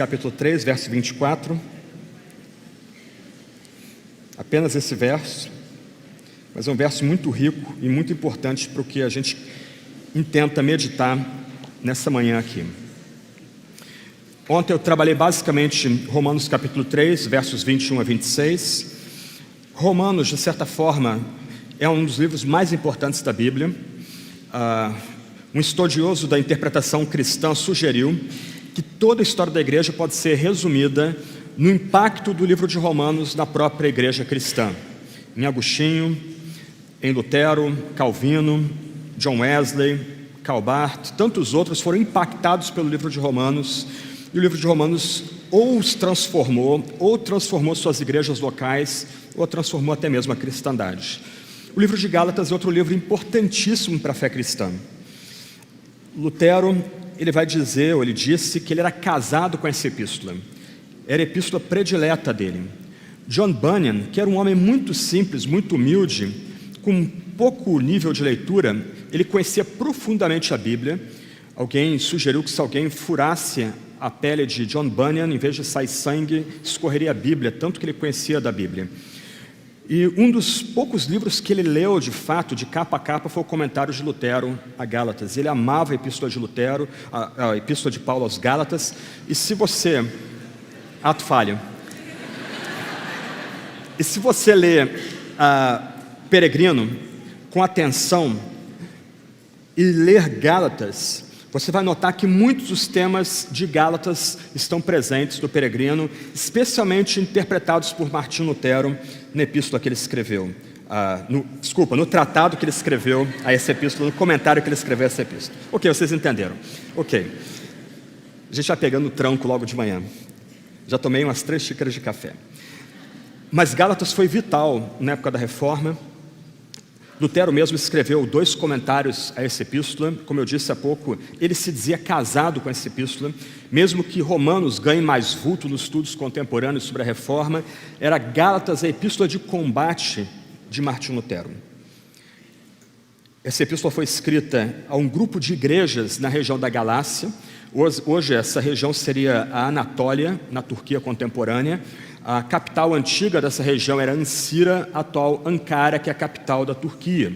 Capítulo 3, verso 24. Apenas esse verso, mas é um verso muito rico e muito importante para o que a gente intenta meditar nessa manhã aqui. Ontem eu trabalhei basicamente Romanos capítulo 3, versos 21 a 26. Romanos, de certa forma, é um dos livros mais importantes da Bíblia. Um estudioso da interpretação cristã sugeriu que toda a história da igreja pode ser resumida no impacto do livro de Romanos na própria igreja cristã. Em Agostinho, em Lutero, Calvino, John Wesley, Karl Barth, tantos outros foram impactados pelo livro de Romanos, e o livro de Romanos ou os transformou, ou transformou suas igrejas locais, ou transformou até mesmo a cristandade. O livro de Gálatas é outro livro importantíssimo para a fé cristã. Lutero, ele vai dizer, ou ele disse, que ele era casado com essa epístola. Era a epístola predileta dele. John Bunyan, que era um homem muito simples, muito humilde, com pouco nível de leitura, ele conhecia profundamente a Bíblia. Alguém sugeriu que se alguém furasse a pele de John Bunyan, em vez de sair sangue, escorreria a Bíblia, tanto que ele conhecia da Bíblia. E um dos poucos livros que ele leu, de fato, de capa a capa, foi o comentário de Lutero a Gálatas. Ele amava a epístola de Lutero, a epístola de Paulo aos Gálatas. E se você... Ato falho. E se você lê Peregrino com atenção e ler Gálatas, você vai notar que muitos dos temas de Gálatas estão presentes no Peregrino, especialmente interpretados por Martinho Lutero na epístola que ele escreveu. No tratado que ele escreveu a essa epístola, no comentário que ele escreveu a essa epístola. Ok, vocês entenderam. Ok. A gente vai pegando o tranco logo de manhã. Já tomei umas 3 xícaras de café. Mas Gálatas foi vital na época da Reforma. Lutero mesmo escreveu 2 comentários a essa epístola. Como eu disse há pouco, ele se dizia casado com essa epístola. Mesmo que Romanos ganhe mais vulto nos estudos contemporâneos sobre a Reforma, era Gálatas a epístola de combate de Martinho Lutero. Essa epístola foi escrita a um grupo de igrejas na região da Galácia. Hoje essa região seria a Anatólia, na Turquia contemporânea. A capital antiga dessa região era Ancira, atual Ankara, que é a capital da Turquia.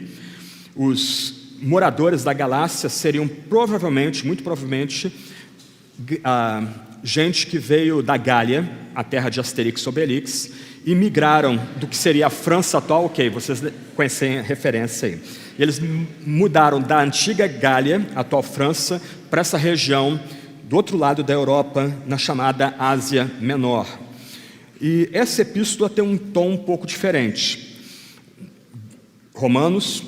Os moradores da Galácia seriam provavelmente, muito provavelmente, gente que veio da Gália, a terra de Asterix e Obelix, e migraram do que seria a França atual. Ok, vocês conhecem a referência aí. E eles mudaram da antiga Gália, atual França, para essa região do outro lado da Europa, na chamada Ásia Menor. E essa epístola tem um tom um pouco diferente. Romanos,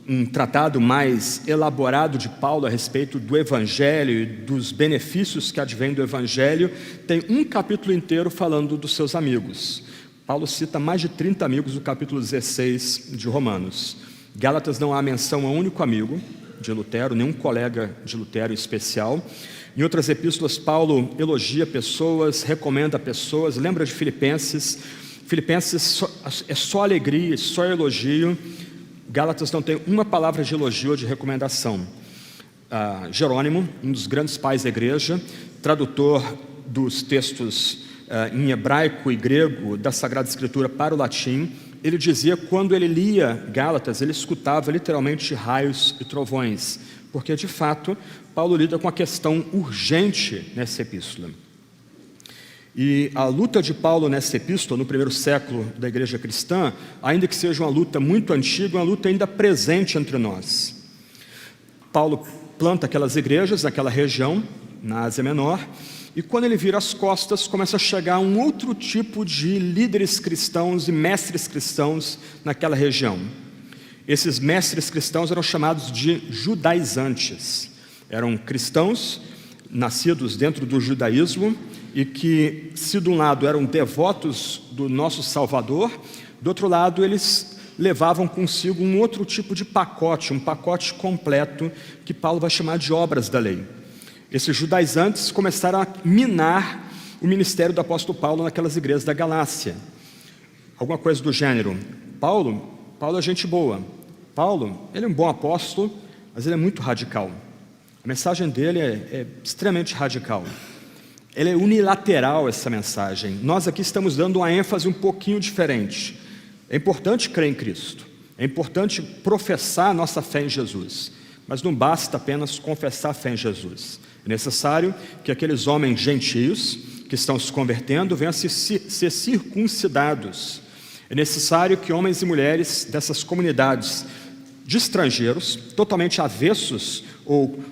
um tratado mais elaborado de Paulo a respeito do Evangelho e dos benefícios que advêm do Evangelho, tem um capítulo inteiro falando dos seus amigos. Paulo cita mais de 30 amigos no capítulo 16 de Romanos. Gálatas não há menção a um único amigo de Lutero, nenhum colega de Lutero em especial. Em outras epístolas, Paulo elogia pessoas, recomenda pessoas. Lembra de Filipenses? Filipenses é só alegria, só elogio. Gálatas não tem uma palavra de elogio ou de recomendação. Jerônimo, um dos grandes pais da igreja, tradutor dos textos em hebraico e grego da Sagrada Escritura para o latim, ele dizia que quando ele lia Gálatas, ele escutava literalmente raios e trovões, porque de fato Paulo lida com a questão urgente nessa epístola. E a luta de Paulo nessa epístola, no primeiro século da igreja cristã, ainda que seja uma luta muito antiga, uma luta ainda presente entre nós. Paulo planta aquelas igrejas naquela região, na Ásia Menor, e quando ele vira as costas, começa a chegar um outro tipo de líderes cristãos e mestres cristãos naquela região. Esses mestres cristãos eram chamados de judaizantes. Eram cristãos nascidos dentro do judaísmo e que, se de um lado eram devotos do nosso Salvador, do outro lado eles levavam consigo um outro tipo de pacote, um pacote completo que Paulo vai chamar de obras da lei. Esses judaizantes começaram a minar o ministério do apóstolo Paulo naquelas igrejas da Galácia. Alguma coisa do gênero: Paulo é gente boa. Paulo, ele é um bom apóstolo, mas ele é muito radical. A mensagem dele é extremamente radical. ela é unilateral, essa mensagem. Nós aqui estamos dando uma ênfase um pouquinho diferente. É importante crer em Cristo, é importante professar a nossa fé em Jesus, mas não basta apenas confessar a fé em Jesus. É necessário que aqueles homens gentios que estão se convertendo venham a ser circuncidados. É necessário que homens e mulheres dessas comunidades de estrangeiros, totalmente avessos ou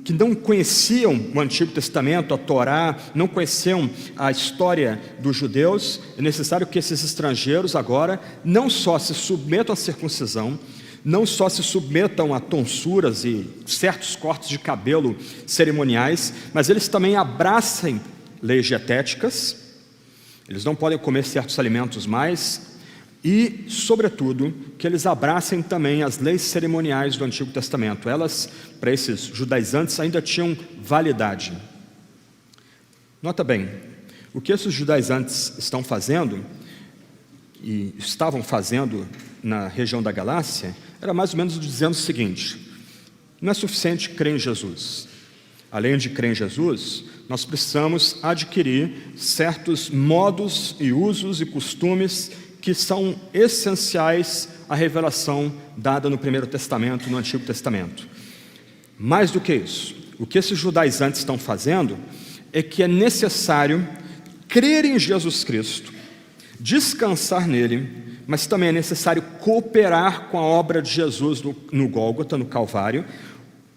que não conheciam o Antigo Testamento, a Torá, não conheciam a história dos judeus, é necessário que esses estrangeiros agora não só se submetam à circuncisão, não só se submetam a tonsuras e certos cortes de cabelo cerimoniais, mas eles também abracem leis dietéticas, eles não podem comer certos alimentos mais, e, sobretudo, que eles abracem também as leis cerimoniais do Antigo Testamento. Elas, para esses judaizantes, ainda tinham validade. Nota bem, o que esses judaizantes estão fazendo, e estavam fazendo na região da Galácia, era mais ou menos dizendo o seguinte: não é suficiente crer em Jesus. Além de crer em Jesus, nós precisamos adquirir certos modos e usos e costumes que são essenciais à revelação dada no Primeiro Testamento e no Antigo Testamento. Mais do que isso, o que esses judaizantes estão fazendo é que é necessário crer em Jesus Cristo, descansar nele, mas também é necessário cooperar com a obra de Jesus no Gólgota, no Calvário,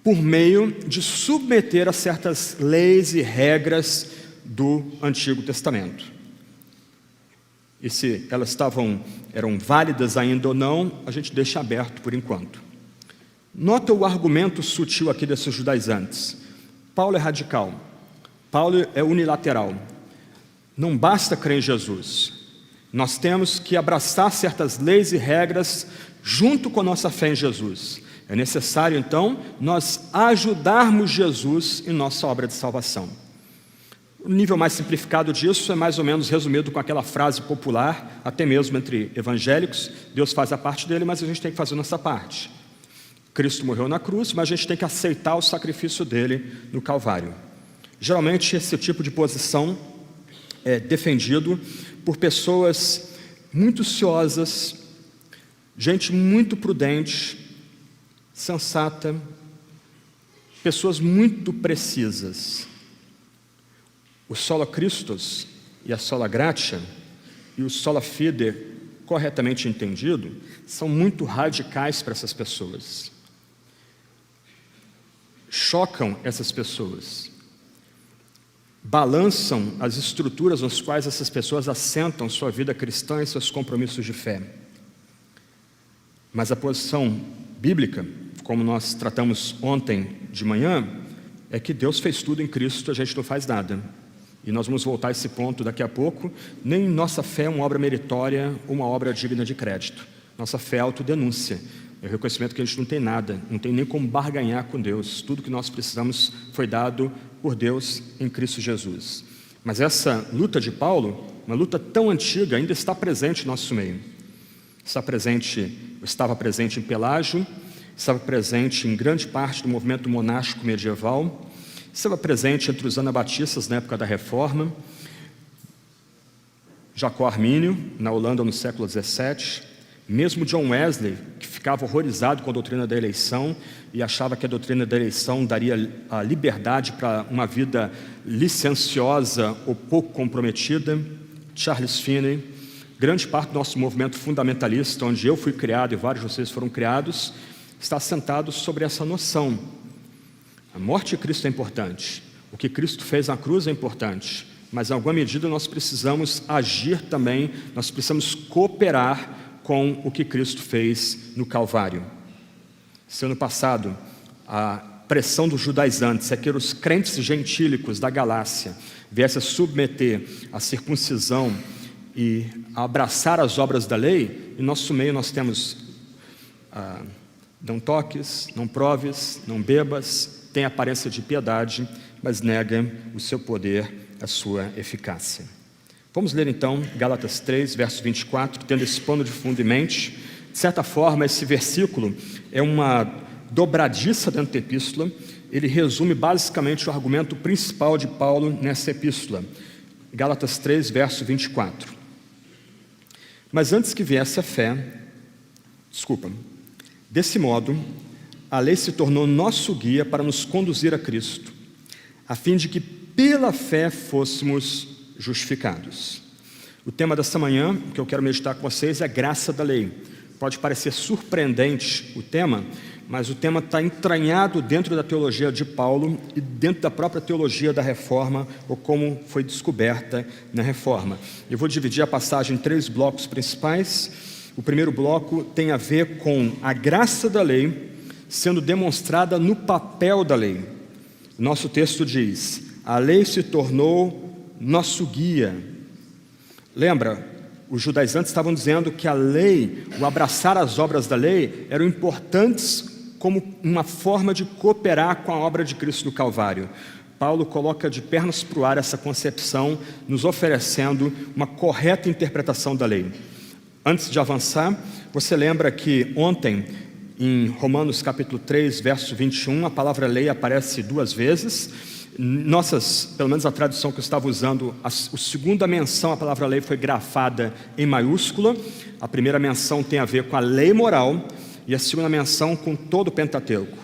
por meio de submeter a certas leis e regras do Antigo Testamento. E se elas eram válidas ainda ou não, a gente deixa aberto por enquanto. Nota o argumento sutil aqui desses judaizantes. Paulo é radical, Paulo é unilateral. Não basta crer em Jesus, nós temos que abraçar certas leis e regras junto com a nossa fé em Jesus. É necessário, então, nós ajudarmos Jesus em nossa obra de salvação. O nível mais simplificado disso é mais ou menos resumido com aquela frase popular, até mesmo entre evangélicos: Deus faz a parte dele, mas a gente tem que fazer a nossa parte. Cristo morreu na cruz, mas a gente tem que aceitar o sacrifício dele no Calvário. Geralmente esse tipo de posição é defendido por pessoas muito ciosas, gente muito prudente, sensata, pessoas muito precisas. O sola Christus e a sola gratia e o sola fide, corretamente entendido, são muito radicais para essas pessoas. Chocam essas pessoas, balançam as estruturas nas quais essas pessoas assentam sua vida cristã e seus compromissos de fé. Mas a posição bíblica, como nós tratamos ontem de manhã, é que Deus fez tudo em Cristo, a gente não faz nada. E nós vamos voltar a esse ponto daqui a pouco. Nem nossa fé é uma obra meritória ou uma obra digna de crédito. Nossa fé é autodenúncia, é o reconhecimento que a gente não tem nada, não tem nem como barganhar com Deus. Tudo que nós precisamos foi dado por Deus em Cristo Jesus. Mas essa luta de Paulo, uma luta tão antiga, ainda está presente em nosso meio. Estava presente em Pelágio, estava presente em grande parte do movimento monástico medieval, estava presente entre os anabatistas na época da Reforma, Jacó Armínio, na Holanda no século XVII, mesmo John Wesley, que ficava horrorizado com a doutrina da eleição e achava que a doutrina da eleição daria a liberdade para uma vida licenciosa ou pouco comprometida. Charles Finney, grande parte do nosso movimento fundamentalista, onde eu fui criado e vários de vocês foram criados, está assentado sobre essa noção. A morte de Cristo é importante, o que Cristo fez na cruz é importante, mas em alguma medida nós precisamos agir também, nós precisamos cooperar com o que Cristo fez no Calvário. Se ano passado a pressão dos judaizantes é que os crentes gentílicos da Galácia viessem a submeter a circuncisão e a abraçar as obras da lei, em nosso meio nós temos não toques, não proves, não bebas, tem aparência de piedade, mas nega o seu poder, a sua eficácia. Vamos ler então Gálatas 3, verso 24, tendo esse pano de fundo em mente. De certa forma, esse versículo é uma dobradiça dentro da epístola. ele resume basicamente o argumento principal de Paulo nessa epístola. Gálatas 3, verso 24. Mas antes que viesse a fé, desse modo, a lei se tornou nosso guia para nos conduzir a Cristo, a fim de que pela fé fôssemos justificados. O tema dessa manhã, que eu quero meditar com vocês, é a graça da lei. Pode parecer surpreendente o tema, mas o tema está entranhado dentro da teologia de Paulo e dentro da própria teologia da Reforma, ou como foi descoberta na Reforma. Eu vou dividir a passagem em 3 blocos principais. O primeiro bloco tem a ver com a graça da lei sendo demonstrada no papel da lei. Nosso texto diz: a lei se tornou nosso guia. Lembra? Os judaizantes estavam dizendo que a lei, o abraçar as obras da lei, eram importantes como uma forma de cooperar com a obra de Cristo no Calvário. Paulo coloca de pernas para o ar essa concepção, nos oferecendo uma correta interpretação da lei. Antes de avançar, você lembra que ontem, em Romanos capítulo 3, verso 21, a palavra lei aparece 2 vezes. Pelo menos a tradução que eu estava usando, a segunda menção à palavra lei foi grafada em maiúscula. A primeira menção tem a ver com a lei moral e a segunda menção com todo o Pentateuco.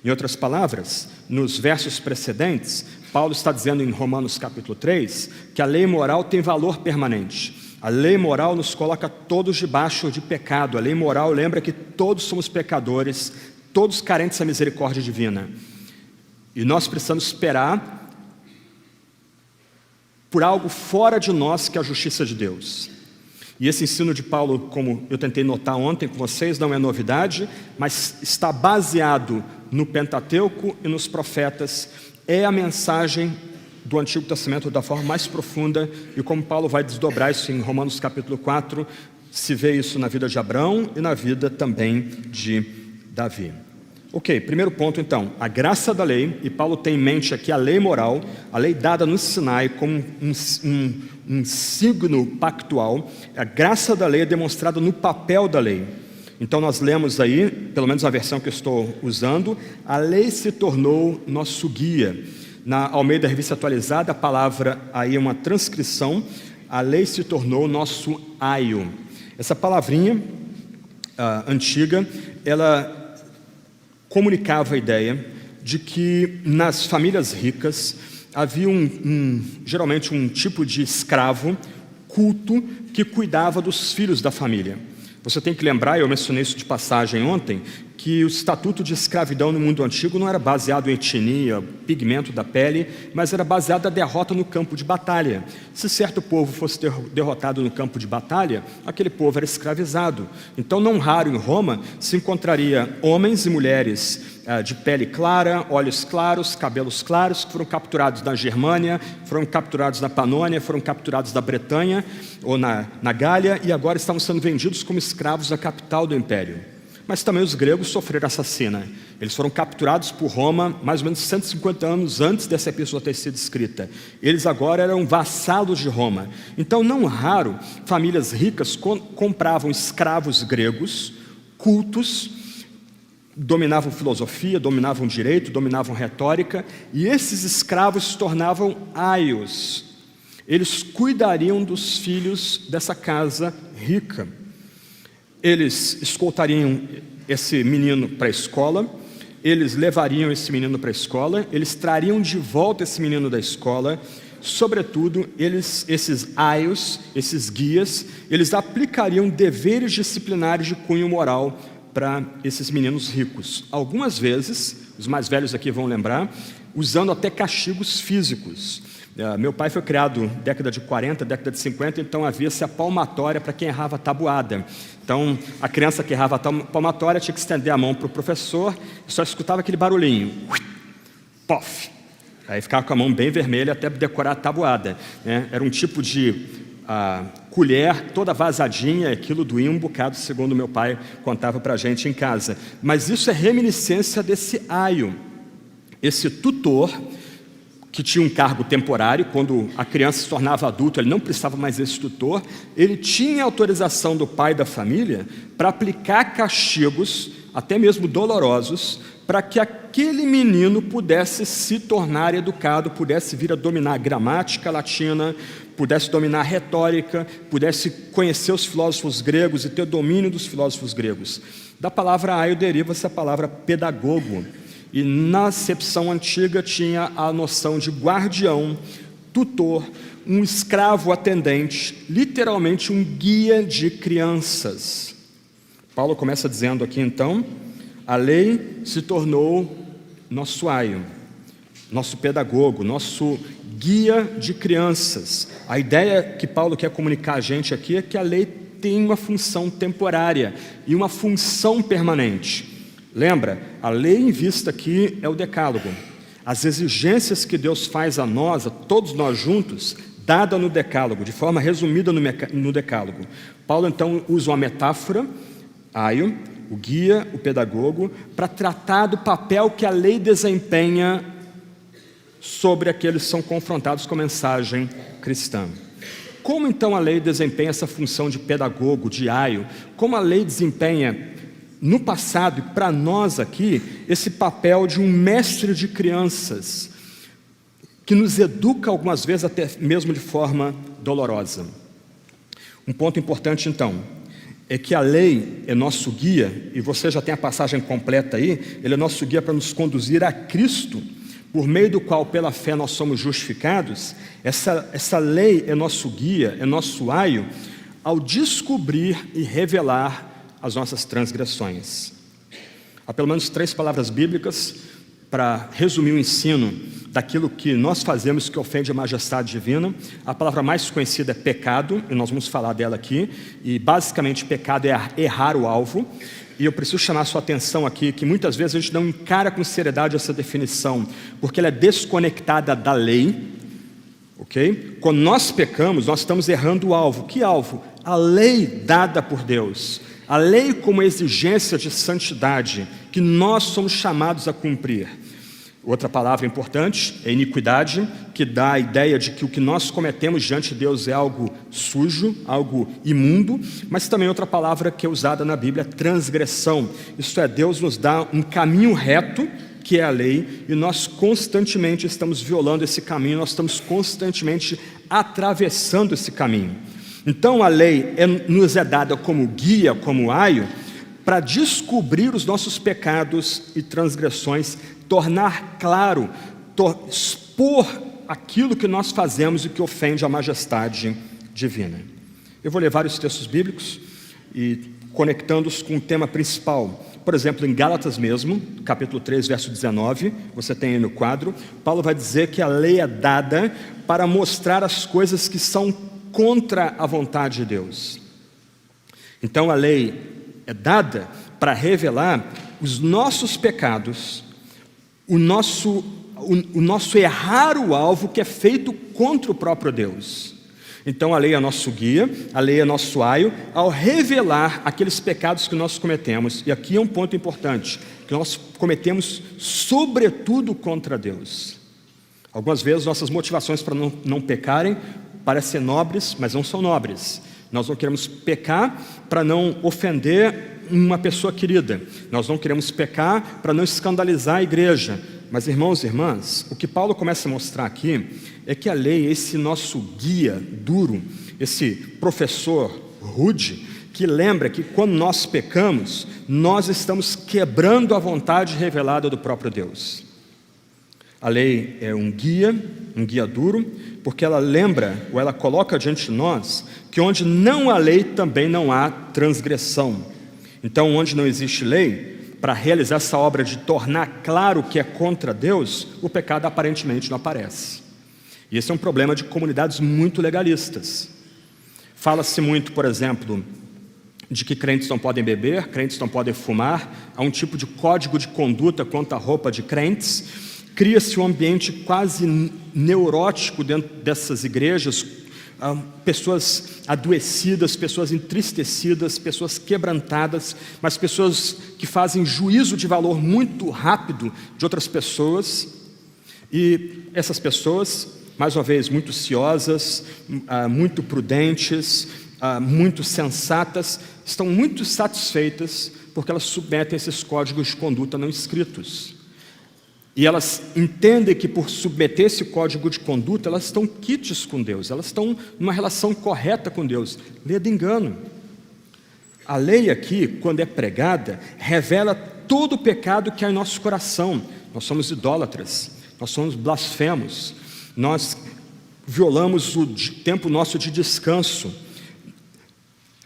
Em outras palavras, nos versos precedentes, Paulo está dizendo em Romanos capítulo 3 que a lei moral tem valor permanente. A lei moral nos coloca todos debaixo de pecado. A lei moral lembra que todos somos pecadores, todos carentes da misericórdia divina. E nós precisamos esperar por algo fora de nós, que é a justiça de Deus. E esse ensino de Paulo, como eu tentei notar ontem com vocês, não é novidade, mas está baseado no Pentateuco e nos profetas. É a mensagem do Antigo Testamento da forma mais profunda, e como Paulo vai desdobrar isso em Romanos capítulo 4, se vê isso na vida de Abraão e na vida também de Davi. Ok, primeiro ponto então, a graça da lei, e Paulo tem em mente aqui a lei moral, a lei dada no Sinai como um signo pactual. A graça da lei é demonstrada no papel da lei. Então nós lemos aí, pelo menos a versão que eu estou usando, a lei se tornou nosso guia. Na Almeida Revista Atualizada, a palavra aí é uma transcrição, a lei se tornou nosso aio. Essa palavrinha antiga, ela comunicava a ideia de que nas famílias ricas havia geralmente um tipo de escravo culto que cuidava dos filhos da família. Você tem que lembrar, eu mencionei isso de passagem ontem, que o estatuto de escravidão no mundo antigo não era baseado em etnia, pigmento da pele, mas era baseado na derrota no campo de batalha. Se certo povo fosse derrotado no campo de batalha, aquele povo era escravizado. Então, não raro em Roma, se encontraria homens e mulheres de pele clara, olhos claros, cabelos claros, que foram capturados na Germânia, foram capturados na Panônia, foram capturados na Bretanha ou na Gália, e agora estavam sendo vendidos como escravos à capital do Império. Mas também os gregos sofreram assassina. Eles foram capturados por Roma mais ou menos 150 anos antes dessa epístola ter sido escrita. Eles agora eram vassalos de Roma. Então, não raro, famílias ricas compravam escravos gregos, cultos, dominavam filosofia, dominavam direito, dominavam retórica, e esses escravos se tornavam aios. Eles cuidariam dos filhos dessa casa rica. Eles escoltariam esse menino para a escola, eles levariam esse menino para a escola, eles trariam de volta esse menino da escola. Sobretudo, esses aios, esses guias, eles aplicariam deveres disciplinares de cunho moral para esses meninos ricos. Algumas vezes, os mais velhos aqui vão lembrar, usando até castigos físicos. Meu pai foi criado década de 40, década de 50, então havia-se a palmatória para quem errava a tabuada. Então, a criança que errava a palmatória tinha que estender a mão para o professor e só escutava aquele barulhinho. Pof! Aí ficava com a mão bem vermelha até decorar a tabuada, né? Era um tipo de colher toda vazadinha, aquilo doía um bocado, segundo meu pai contava para a gente em casa. Mas isso é reminiscência desse aio, esse tutor, que tinha um cargo temporário. Quando a criança se tornava adulto, ele não precisava mais desse tutor, ele tinha autorização do pai da família para aplicar castigos até mesmo dolorosos, para que aquele menino pudesse se tornar educado, pudesse vir a dominar a gramática latina, pudesse dominar a retórica, pudesse conhecer os filósofos gregos e ter domínio dos filósofos gregos. Da palavra aio deriva-se a palavra pedagogo, e na acepção antiga tinha a noção de guardião, tutor, um escravo atendente, literalmente um guia de crianças. Paulo começa dizendo aqui então: a lei se tornou nosso aio, nosso pedagogo, nosso guia de crianças. A ideia que Paulo quer comunicar a gente aqui é que a lei tem uma função temporária e uma função permanente. Lembra, a lei em vista aqui é o decálogo. As exigências que Deus faz a nós, a todos nós juntos, dada no decálogo, de forma resumida no decálogo. Paulo então usa uma metáfora, aio, o guia, o pedagogo, para tratar do papel que a lei desempenha sobre aqueles que são confrontados com a mensagem cristã. Como então a lei desempenha essa função de pedagogo, de aio? Como a lei desempenha no passado e para nós aqui esse papel de um mestre de crianças, que nos educa algumas vezes até mesmo de forma dolorosa? Um ponto importante então é que a lei é nosso guia, e você já tem a passagem completa aí. Ele é nosso guia para nos conduzir a Cristo, por meio do qual pela fé nós somos justificados. Essa lei é nosso guia, é nosso aio, ao descobrir e revelar as nossas transgressões. Há pelo menos 3 palavras bíblicas para resumir o ensino daquilo que nós fazemos que ofende a majestade divina. A palavra mais conhecida é pecado, e nós vamos falar dela aqui, e basicamente pecado é errar o alvo. E eu preciso chamar a sua atenção aqui, que muitas vezes a gente não encara com seriedade essa definição, porque ela é desconectada da lei, ok? Quando nós pecamos, nós estamos errando o alvo. Que alvo? A lei dada por Deus, a lei como exigência de santidade, que nós somos chamados a cumprir. Outra palavra importante é iniquidade, que dá a ideia de que o que nós cometemos diante de Deus é algo sujo, algo imundo. Mas também outra palavra que é usada na Bíblia é transgressão. Isto é, Deus nos dá um caminho reto, que é a lei, e nós constantemente estamos violando esse caminho, nós estamos constantemente atravessando esse caminho. Então a lei nos é dada como guia, como aio, para descobrir os nossos pecados e transgressões, tornar claro, expor aquilo que nós fazemos e que ofende a majestade divina. Eu vou ler vários textos bíblicos e conectando-os com o tema principal. Por exemplo, em Gálatas mesmo, capítulo 3, verso 19, você tem aí no quadro, Paulo vai dizer que a lei é dada para mostrar as coisas que são contra a vontade de Deus. Então a lei é dada para revelar os nossos pecados, o nosso errar o alvo que é feito contra o próprio Deus. Então a lei é nosso guia, a lei é nosso aio, ao revelar aqueles pecados que nós cometemos. E aqui é um ponto importante, que nós cometemos sobretudo contra Deus. Algumas vezes nossas motivações para não pecarem parecem nobres, mas não são nobres. Nós não queremos pecar para não ofender uma pessoa querida. Nós não queremos pecar para não escandalizar a igreja. Mas irmãos e irmãs, o que Paulo começa a mostrar aqui é que a lei é esse nosso guia duro, esse professor rude, que lembra que quando nós pecamos, nós estamos quebrando a vontade revelada do próprio Deus. A lei é um guia duro, porque ela lembra, ou ela coloca diante de nós, que onde não há lei, também não há transgressão. Então, onde não existe lei, para realizar essa obra de tornar claro o que é contra Deus, o pecado aparentemente não aparece. E esse é um problema de comunidades muito legalistas. Fala-se muito, por exemplo, de que crentes não podem beber, crentes não podem fumar, há um tipo de código de conduta quanto à roupa de crentes. Cria-se um ambiente quase neurótico dentro dessas igrejas, pessoas adoecidas, pessoas entristecidas, pessoas quebrantadas, mas pessoas que fazem juízo de valor muito rápido de outras pessoas. E essas pessoas, mais uma vez, muito ciosas, muito prudentes, muito sensatas, estão muito satisfeitas porque elas submetem esses códigos de conduta não escritos. E elas entendem que por submeter esse código de conduta, elas estão quites com Deus, elas estão numa relação correta com Deus. Lê do engano. A lei aqui, quando é pregada, revela todo o pecado que há em nosso coração. Nós somos idólatras, nós somos blasfemos, nós violamos o tempo nosso de descanso,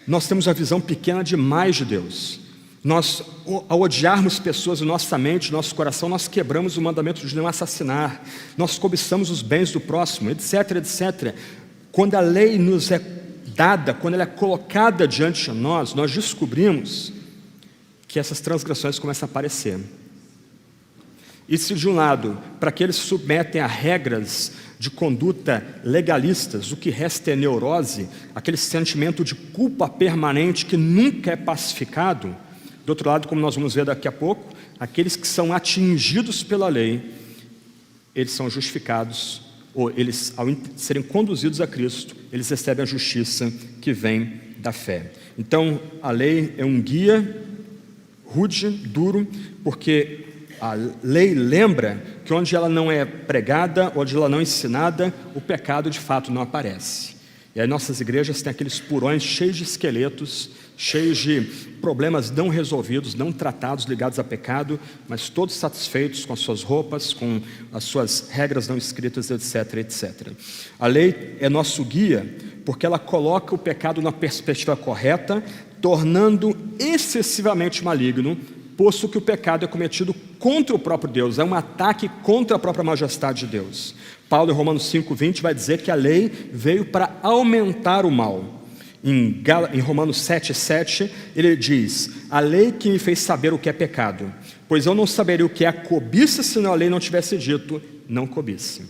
nós temos a visão pequena demais de Deus. Nós, ao odiarmos pessoas em nossa mente, no nosso coração, nós quebramos o mandamento de não assassinar, nós cobiçamos os bens do próximo, etc, etc. Quando a lei nos é dada, quando ela é colocada diante de nós, nós descobrimos que essas transgressões começam a aparecer. E se de um lado, para aqueles que se submetem a regras de conduta legalistas, o que resta é neurose, aquele sentimento de culpa permanente que nunca é pacificado. Do outro lado, como nós vamos ver daqui a pouco, aqueles que são atingidos pela lei, eles são justificados, ou eles, ao serem conduzidos a Cristo, eles recebem a justiça que vem da fé. Então, a lei é um guia rude, duro, porque a lei lembra que onde ela não é pregada, onde ela não é ensinada, o pecado de fato não aparece. E aí nossas igrejas têm aqueles porões cheios de esqueletos, cheios de problemas não resolvidos, não tratados, ligados a pecado, mas todos satisfeitos com as suas roupas, com as suas regras não escritas, etc, etc. A lei é nosso guia, porque ela coloca o pecado na perspectiva correta, tornando excessivamente maligno, posto que o pecado é cometido contra o próprio Deus, é um ataque contra a própria majestade de Deus. Paulo, em Romanos 5:20, vai dizer que a lei veio para aumentar o mal. Em Romanos 7:7, ele diz: a lei que me fez saber o que é pecado, pois eu não saberia o que é a cobiça se a lei não tivesse dito, não cobice.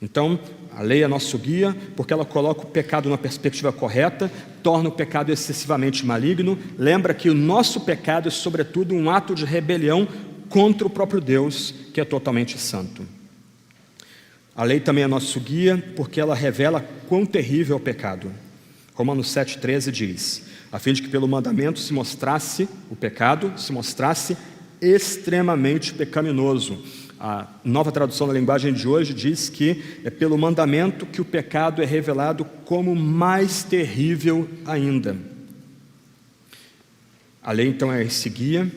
Então, a lei é nosso guia, porque ela coloca o pecado na perspectiva correta, torna o pecado excessivamente maligno, lembra que o nosso pecado é sobretudo um ato de rebelião contra o próprio Deus, que é totalmente santo. A lei também é nosso guia, porque ela revela quão terrível é o pecado. Romanos 7:13 diz: a fim de que pelo mandamento se mostrasse o pecado, se mostrasse extremamente pecaminoso. A nova tradução da linguagem de hoje diz que é pelo mandamento que o pecado é revelado como mais terrível ainda. A lei então é esse guia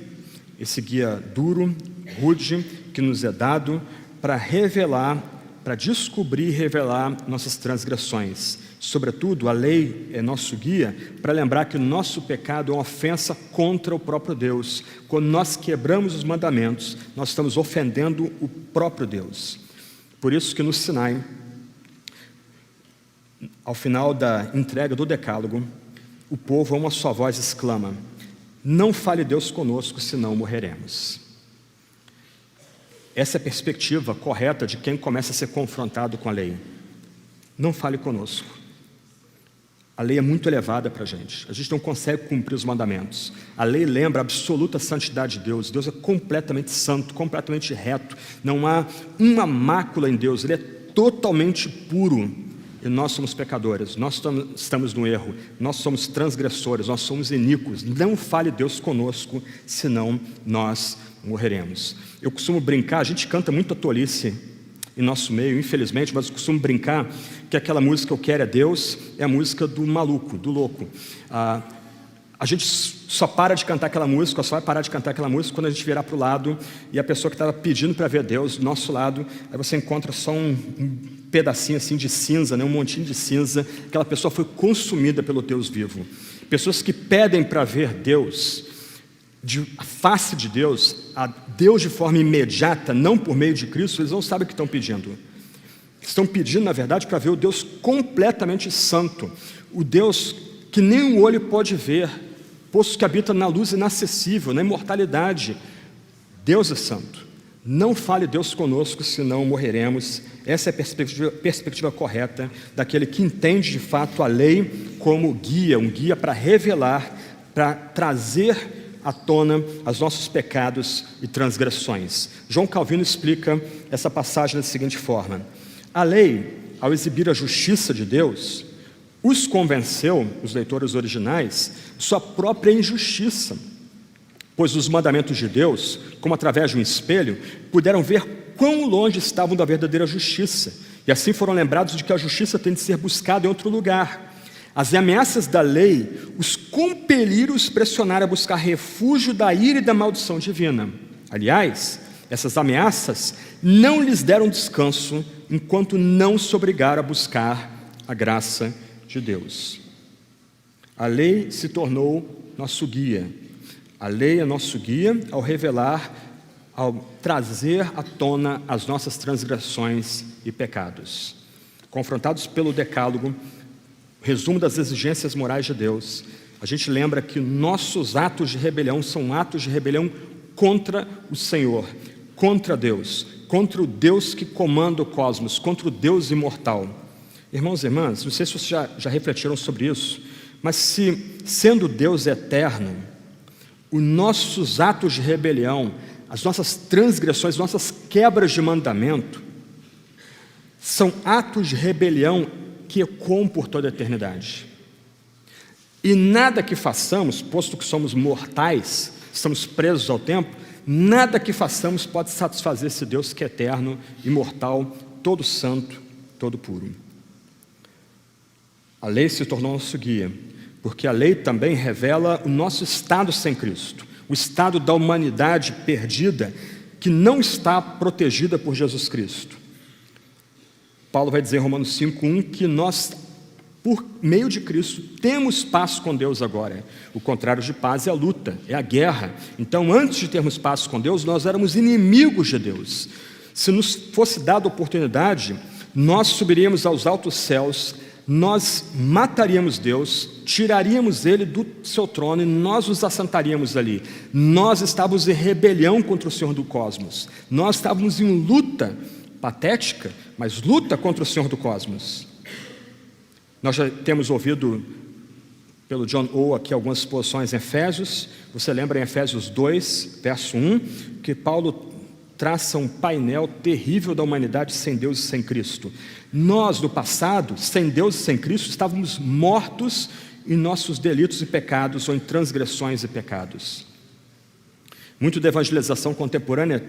duro, rude, que nos é dado para revelar, para descobrir e revelar nossas transgressões. Sobretudo, a lei é nosso guia para lembrar que o nosso pecado é uma ofensa contra o próprio Deus. Quando nós quebramos os mandamentos, nós estamos ofendendo o próprio Deus. Por isso que no Sinai, ao final da entrega do decálogo, o povo a uma só voz exclama: não fale Deus conosco, senão morreremos. Essa é a perspectiva correta de quem começa a ser confrontado com a lei. Não fale conosco. A lei é muito elevada para a gente não consegue cumprir os mandamentos. A lei lembra a absoluta santidade de Deus. Deus é completamente santo, completamente reto, não há uma mácula em Deus, Ele é totalmente puro. E nós somos pecadores, nós estamos no erro, nós somos transgressores, nós somos iníquos. Não fale Deus conosco, senão nós morreremos. Eu costumo brincar, a gente canta muita tolice em nosso meio, infelizmente, mas eu costumo brincar que aquela música Eu Quero é Deus é a música do maluco, do louco. A gente só para de cantar aquela música, só vai parar de cantar aquela música quando a gente virar para o lado e a pessoa que estava pedindo para ver Deus do nosso lado, aí você encontra só um pedacinho assim de cinza, né? Um montinho de cinza. Aquela pessoa foi consumida pelo Deus vivo. Pessoas que pedem para ver Deus, a face de Deus, a Deus de forma imediata, não por meio de Cristo, eles não sabem o que estão pedindo. Estão pedindo, na verdade, para ver o Deus completamente santo, o Deus que nem o olho pode ver, posto que habita na luz inacessível, na imortalidade. Deus é santo. Não fale Deus conosco, senão morreremos. Essa é a perspectiva correta daquele que entende de fato a lei como guia, um guia para revelar, para trazer à tona os nossos pecados e transgressões. João Calvino explica essa passagem da seguinte forma: a lei, ao exibir a justiça de Deus, os convenceu, os leitores originais, de sua própria injustiça, pois os mandamentos de Deus, como através de um espelho, puderam ver quão longe estavam da verdadeira justiça, e assim foram lembrados de que a justiça tem de ser buscada em outro lugar. As ameaças da lei os compeliram, os pressionaram a buscar refúgio da ira e da maldição divina. Aliás, essas ameaças não lhes deram descanso enquanto não se obrigaram a buscar a graça de Deus. A lei se tornou nosso guia. A lei é nosso guia ao revelar, ao trazer à tona as nossas transgressões e pecados. Confrontados pelo Decálogo, resumo das exigências morais de Deus, a gente lembra que nossos atos de rebelião são atos de rebelião contra o Senhor, contra Deus, contra o Deus que comanda o cosmos, contra o Deus imortal. Irmãos e irmãs, não sei se vocês já refletiram sobre isso, mas se, sendo Deus eterno, os nossos atos de rebelião, as nossas transgressões, nossas quebras de mandamento, são atos de rebelião que ecoam por toda a eternidade. E nada que façamos, posto que somos mortais, estamos presos ao tempo, nada que façamos pode satisfazer esse Deus que é eterno, imortal, todo santo, todo puro. A lei se tornou nosso guia, porque a lei também revela o nosso estado sem Cristo, o estado da humanidade perdida, que não está protegida por Jesus Cristo. Paulo vai dizer em Romanos 5:1 que nós, por meio de Cristo, temos paz com Deus agora. O contrário de paz é a luta, é a guerra. Então, antes de termos paz com Deus, nós éramos inimigos de Deus. Se nos fosse dada a oportunidade, nós subiríamos aos altos céus, nós mataríamos Deus, tiraríamos Ele do seu trono e nós nos assentaríamos ali. Nós estávamos em rebelião contra o Senhor do cosmos. Nós estávamos em luta patética, mas luta contra o Senhor do cosmos. Nós já temos ouvido pelo John Owen aqui algumas exposições em Efésios. Você lembra em Efésios 2, verso 1, que Paulo traça um painel terrível da humanidade sem Deus e sem Cristo. Nós, no passado, sem Deus e sem Cristo, estávamos mortos em nossos delitos e pecados, ou em transgressões e pecados. Muito da evangelização contemporânea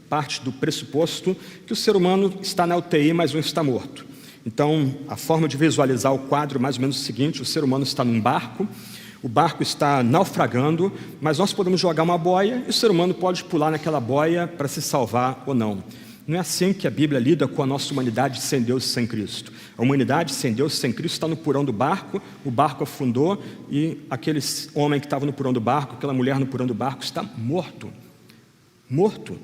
parte do pressuposto que o ser humano está na UTI, mas não está morto. Então, a forma de visualizar o quadro é mais ou menos o seguinte: o ser humano está num barco, o barco está naufragando, mas nós podemos jogar uma boia e o ser humano pode pular naquela boia para se salvar ou não. Não é assim que a Bíblia lida com a nossa humanidade sem Deus e sem Cristo. A humanidade sem Deus e sem Cristo está no porão do barco, o barco afundou e aquele homem que estava no porão do barco, aquela mulher no porão do barco está morto. Morto.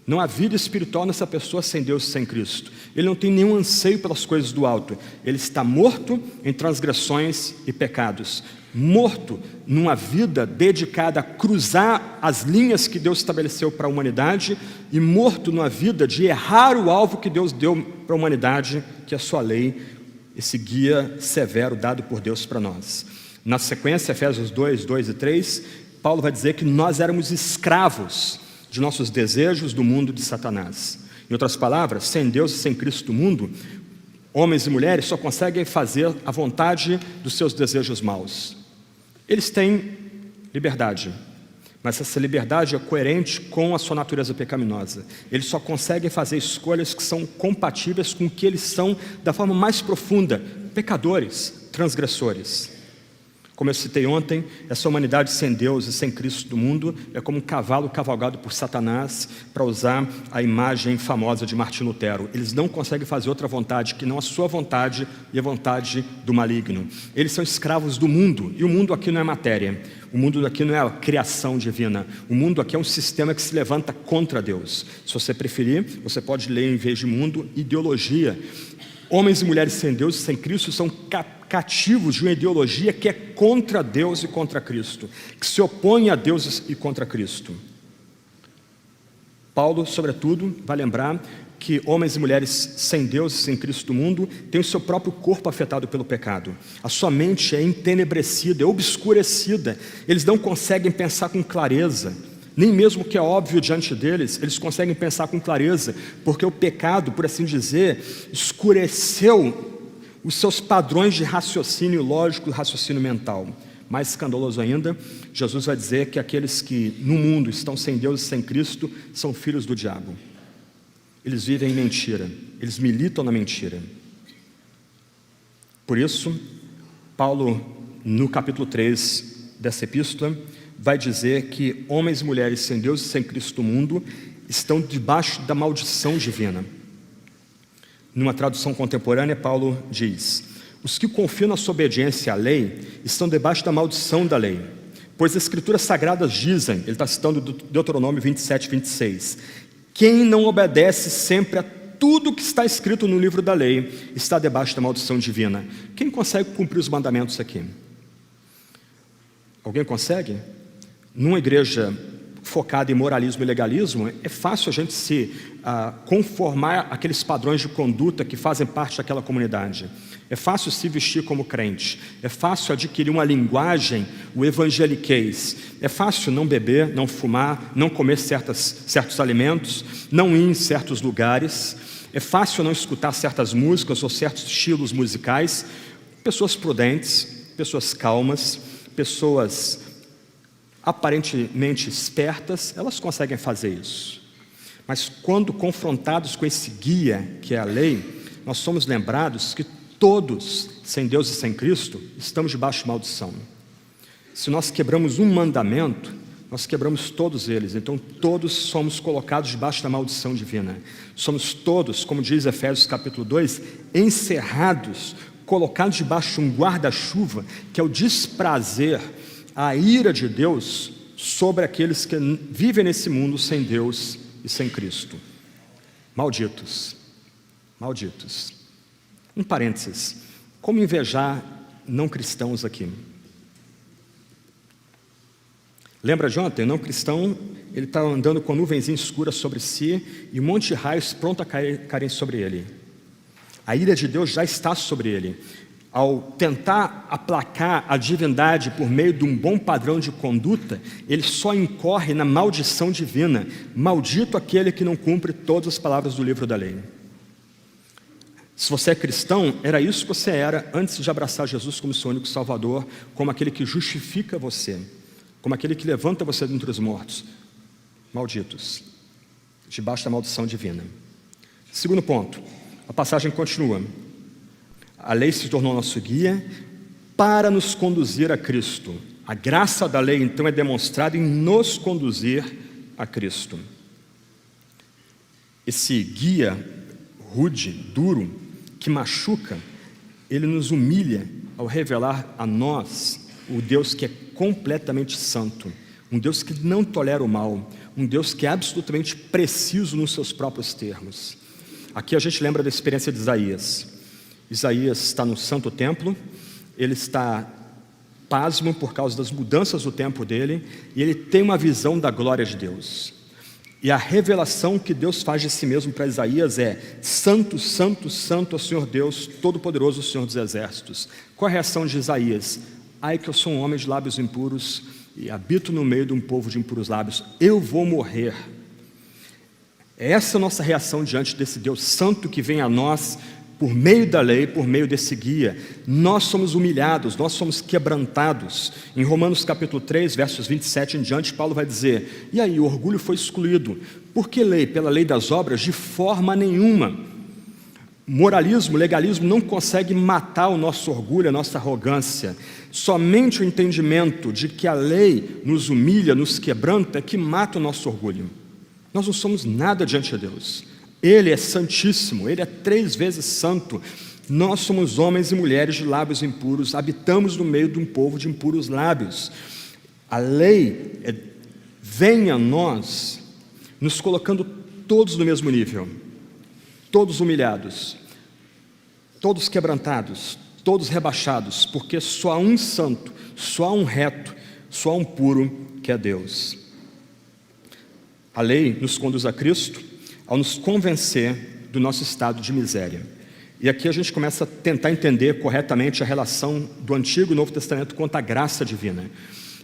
Não há vida espiritual nessa pessoa sem Deus e sem Cristo. Ele não tem nenhum anseio pelas coisas do alto. Ele está morto em transgressões e pecados. Morto numa vida dedicada a cruzar as linhas que Deus estabeleceu para a humanidade, e morto numa vida de errar o alvo que Deus deu para a humanidade, que é a sua lei, esse guia severo dado por Deus para nós. Na sequência, Efésios 2, 2 e 3, Paulo vai dizer que nós éramos escravos de nossos desejos do mundo de Satanás. Em outras palavras, sem Deus e sem Cristo do mundo, homens e mulheres só conseguem fazer a vontade dos seus desejos maus. Eles têm liberdade, mas essa liberdade é coerente com a sua natureza pecaminosa. Eles só conseguem fazer escolhas que são compatíveis com o que eles são da forma mais profunda: pecadores, transgressores. Como eu citei ontem, essa humanidade sem Deus e sem Cristo do mundo é como um cavalo cavalgado por Satanás, para usar a imagem famosa de Martim Lutero. Eles não conseguem fazer outra vontade que não a sua vontade e a vontade do maligno. Eles são escravos do mundo, e o mundo aqui não é matéria. O mundo aqui não é a criação divina. O mundo aqui é um sistema que se levanta contra Deus. Se você preferir, você pode ler, em vez de mundo, ideologia. Homens e mulheres sem Deus e sem Cristo são cativos de uma ideologia que é contra Deus e contra Cristo, que se opõe a Deus e contra Cristo. Paulo, sobretudo, vai lembrar que homens e mulheres sem Deus e sem Cristo do mundo têm o seu próprio corpo afetado pelo pecado. A sua mente é entenebrecida, é obscurecida. Eles não conseguem pensar com clareza. Nem mesmo o que é óbvio diante deles, eles conseguem pensar com clareza, porque o pecado, por assim dizer, escureceu os seus padrões de raciocínio lógico e raciocínio mental. Mais escandaloso ainda, Jesus vai dizer que aqueles que no mundo estão sem Deus e sem Cristo são filhos do diabo. Eles vivem em mentira, eles militam na mentira. Por isso, Paulo, no capítulo 3 dessa epístola, vai dizer que homens e mulheres sem Deus e sem Cristo no mundo estão debaixo da maldição divina. Numa tradução contemporânea, Paulo diz: os que confiam na sua obediência à lei estão debaixo da maldição da lei, pois as escrituras sagradas dizem, ele está citando Deuteronômio 27, 26, quem não obedece sempre a tudo que está escrito no livro da lei está debaixo da maldição divina. Quem consegue cumprir os mandamentos aqui? Alguém consegue? Numa igreja focada em moralismo e legalismo, é fácil a gente se conformar àqueles padrões de conduta que fazem parte daquela comunidade. É fácil se vestir como crente. É fácil adquirir uma linguagem, o evangeliquez. É fácil não beber, não fumar, não comer certos alimentos, não ir em certos lugares. É fácil não escutar certas músicas ou certos estilos musicais. Pessoas prudentes, pessoas calmas, pessoas aparentemente espertas, elas conseguem fazer isso. Mas quando confrontados com esse guia, que é a lei, nós somos lembrados que todos, sem Deus e sem Cristo, estamos debaixo de maldição. Se nós quebramos um mandamento, nós quebramos todos eles. Então todos somos colocados debaixo da maldição divina. Somos todos, como diz Efésios capítulo 2, encerrados, colocados debaixo de um guarda-chuva, que é o desprazer, a ira de Deus sobre aqueles que vivem nesse mundo sem Deus e sem Cristo. Malditos, malditos. Um parênteses, como invejar não cristãos aqui? Lembra de ontem? O não cristão, ele está andando com nuvenzinha escura sobre si e um monte de raios pronto a caírem sobre ele. A ira de Deus já está sobre ele. Ao tentar aplacar a divindade por meio de um bom padrão de conduta, ele só incorre na maldição divina. Maldito aquele que não cumpre todas as palavras do livro da lei. Se você é cristão, era isso que você era antes de abraçar Jesus como seu único Salvador, como aquele que justifica você, como aquele que levanta você dentre os mortos. Malditos, debaixo da maldição divina. Segundo ponto, a passagem continua. A lei se tornou nosso guia para nos conduzir a Cristo. A graça da lei, então, é demonstrada em nos conduzir a Cristo. Esse guia rude, duro, que machuca, ele nos humilha ao revelar a nós o Deus que é completamente santo, um Deus que não tolera o mal, um Deus que é absolutamente preciso nos seus próprios termos. Aqui a gente lembra da experiência de Isaías. Isaías está no santo templo, ele está pasmo por causa das mudanças do tempo dele, e ele tem uma visão da glória de Deus. E a revelação que Deus faz de si mesmo para Isaías é: santo, santo, santo é o Senhor Deus, todo-poderoso, o Senhor dos exércitos. Qual a reação de Isaías? Ai que eu sou um homem de lábios impuros e habito no meio de um povo de impuros lábios, eu vou morrer. Essa é a nossa reação diante desse Deus santo que vem a nós por meio da lei, por meio desse guia. Nós somos humilhados, nós somos quebrantados. Em Romanos capítulo 3, versos 27 em diante, Paulo vai dizer: e aí, o orgulho foi excluído. Por que lei? Pela lei das obras? De forma nenhuma. Moralismo, legalismo não consegue matar o nosso orgulho, a nossa arrogância. Somente o entendimento de que a lei nos humilha, nos quebranta, é que mata o nosso orgulho. Nós não somos nada diante de Deus. Ele é santíssimo, Ele é 3 vezes santo. Nós somos homens e mulheres de lábios impuros, habitamos no meio de um povo de impuros lábios. A lei vem a nós, nos colocando todos no mesmo nível, todos humilhados, todos quebrantados, todos rebaixados, porque só há um santo, só há um reto, só há um puro, que é Deus. A lei nos conduz a Cristo ao nos convencer do nosso estado de miséria. E aqui a gente começa a tentar entender corretamente a relação do Antigo e Novo Testamento quanto à graça divina.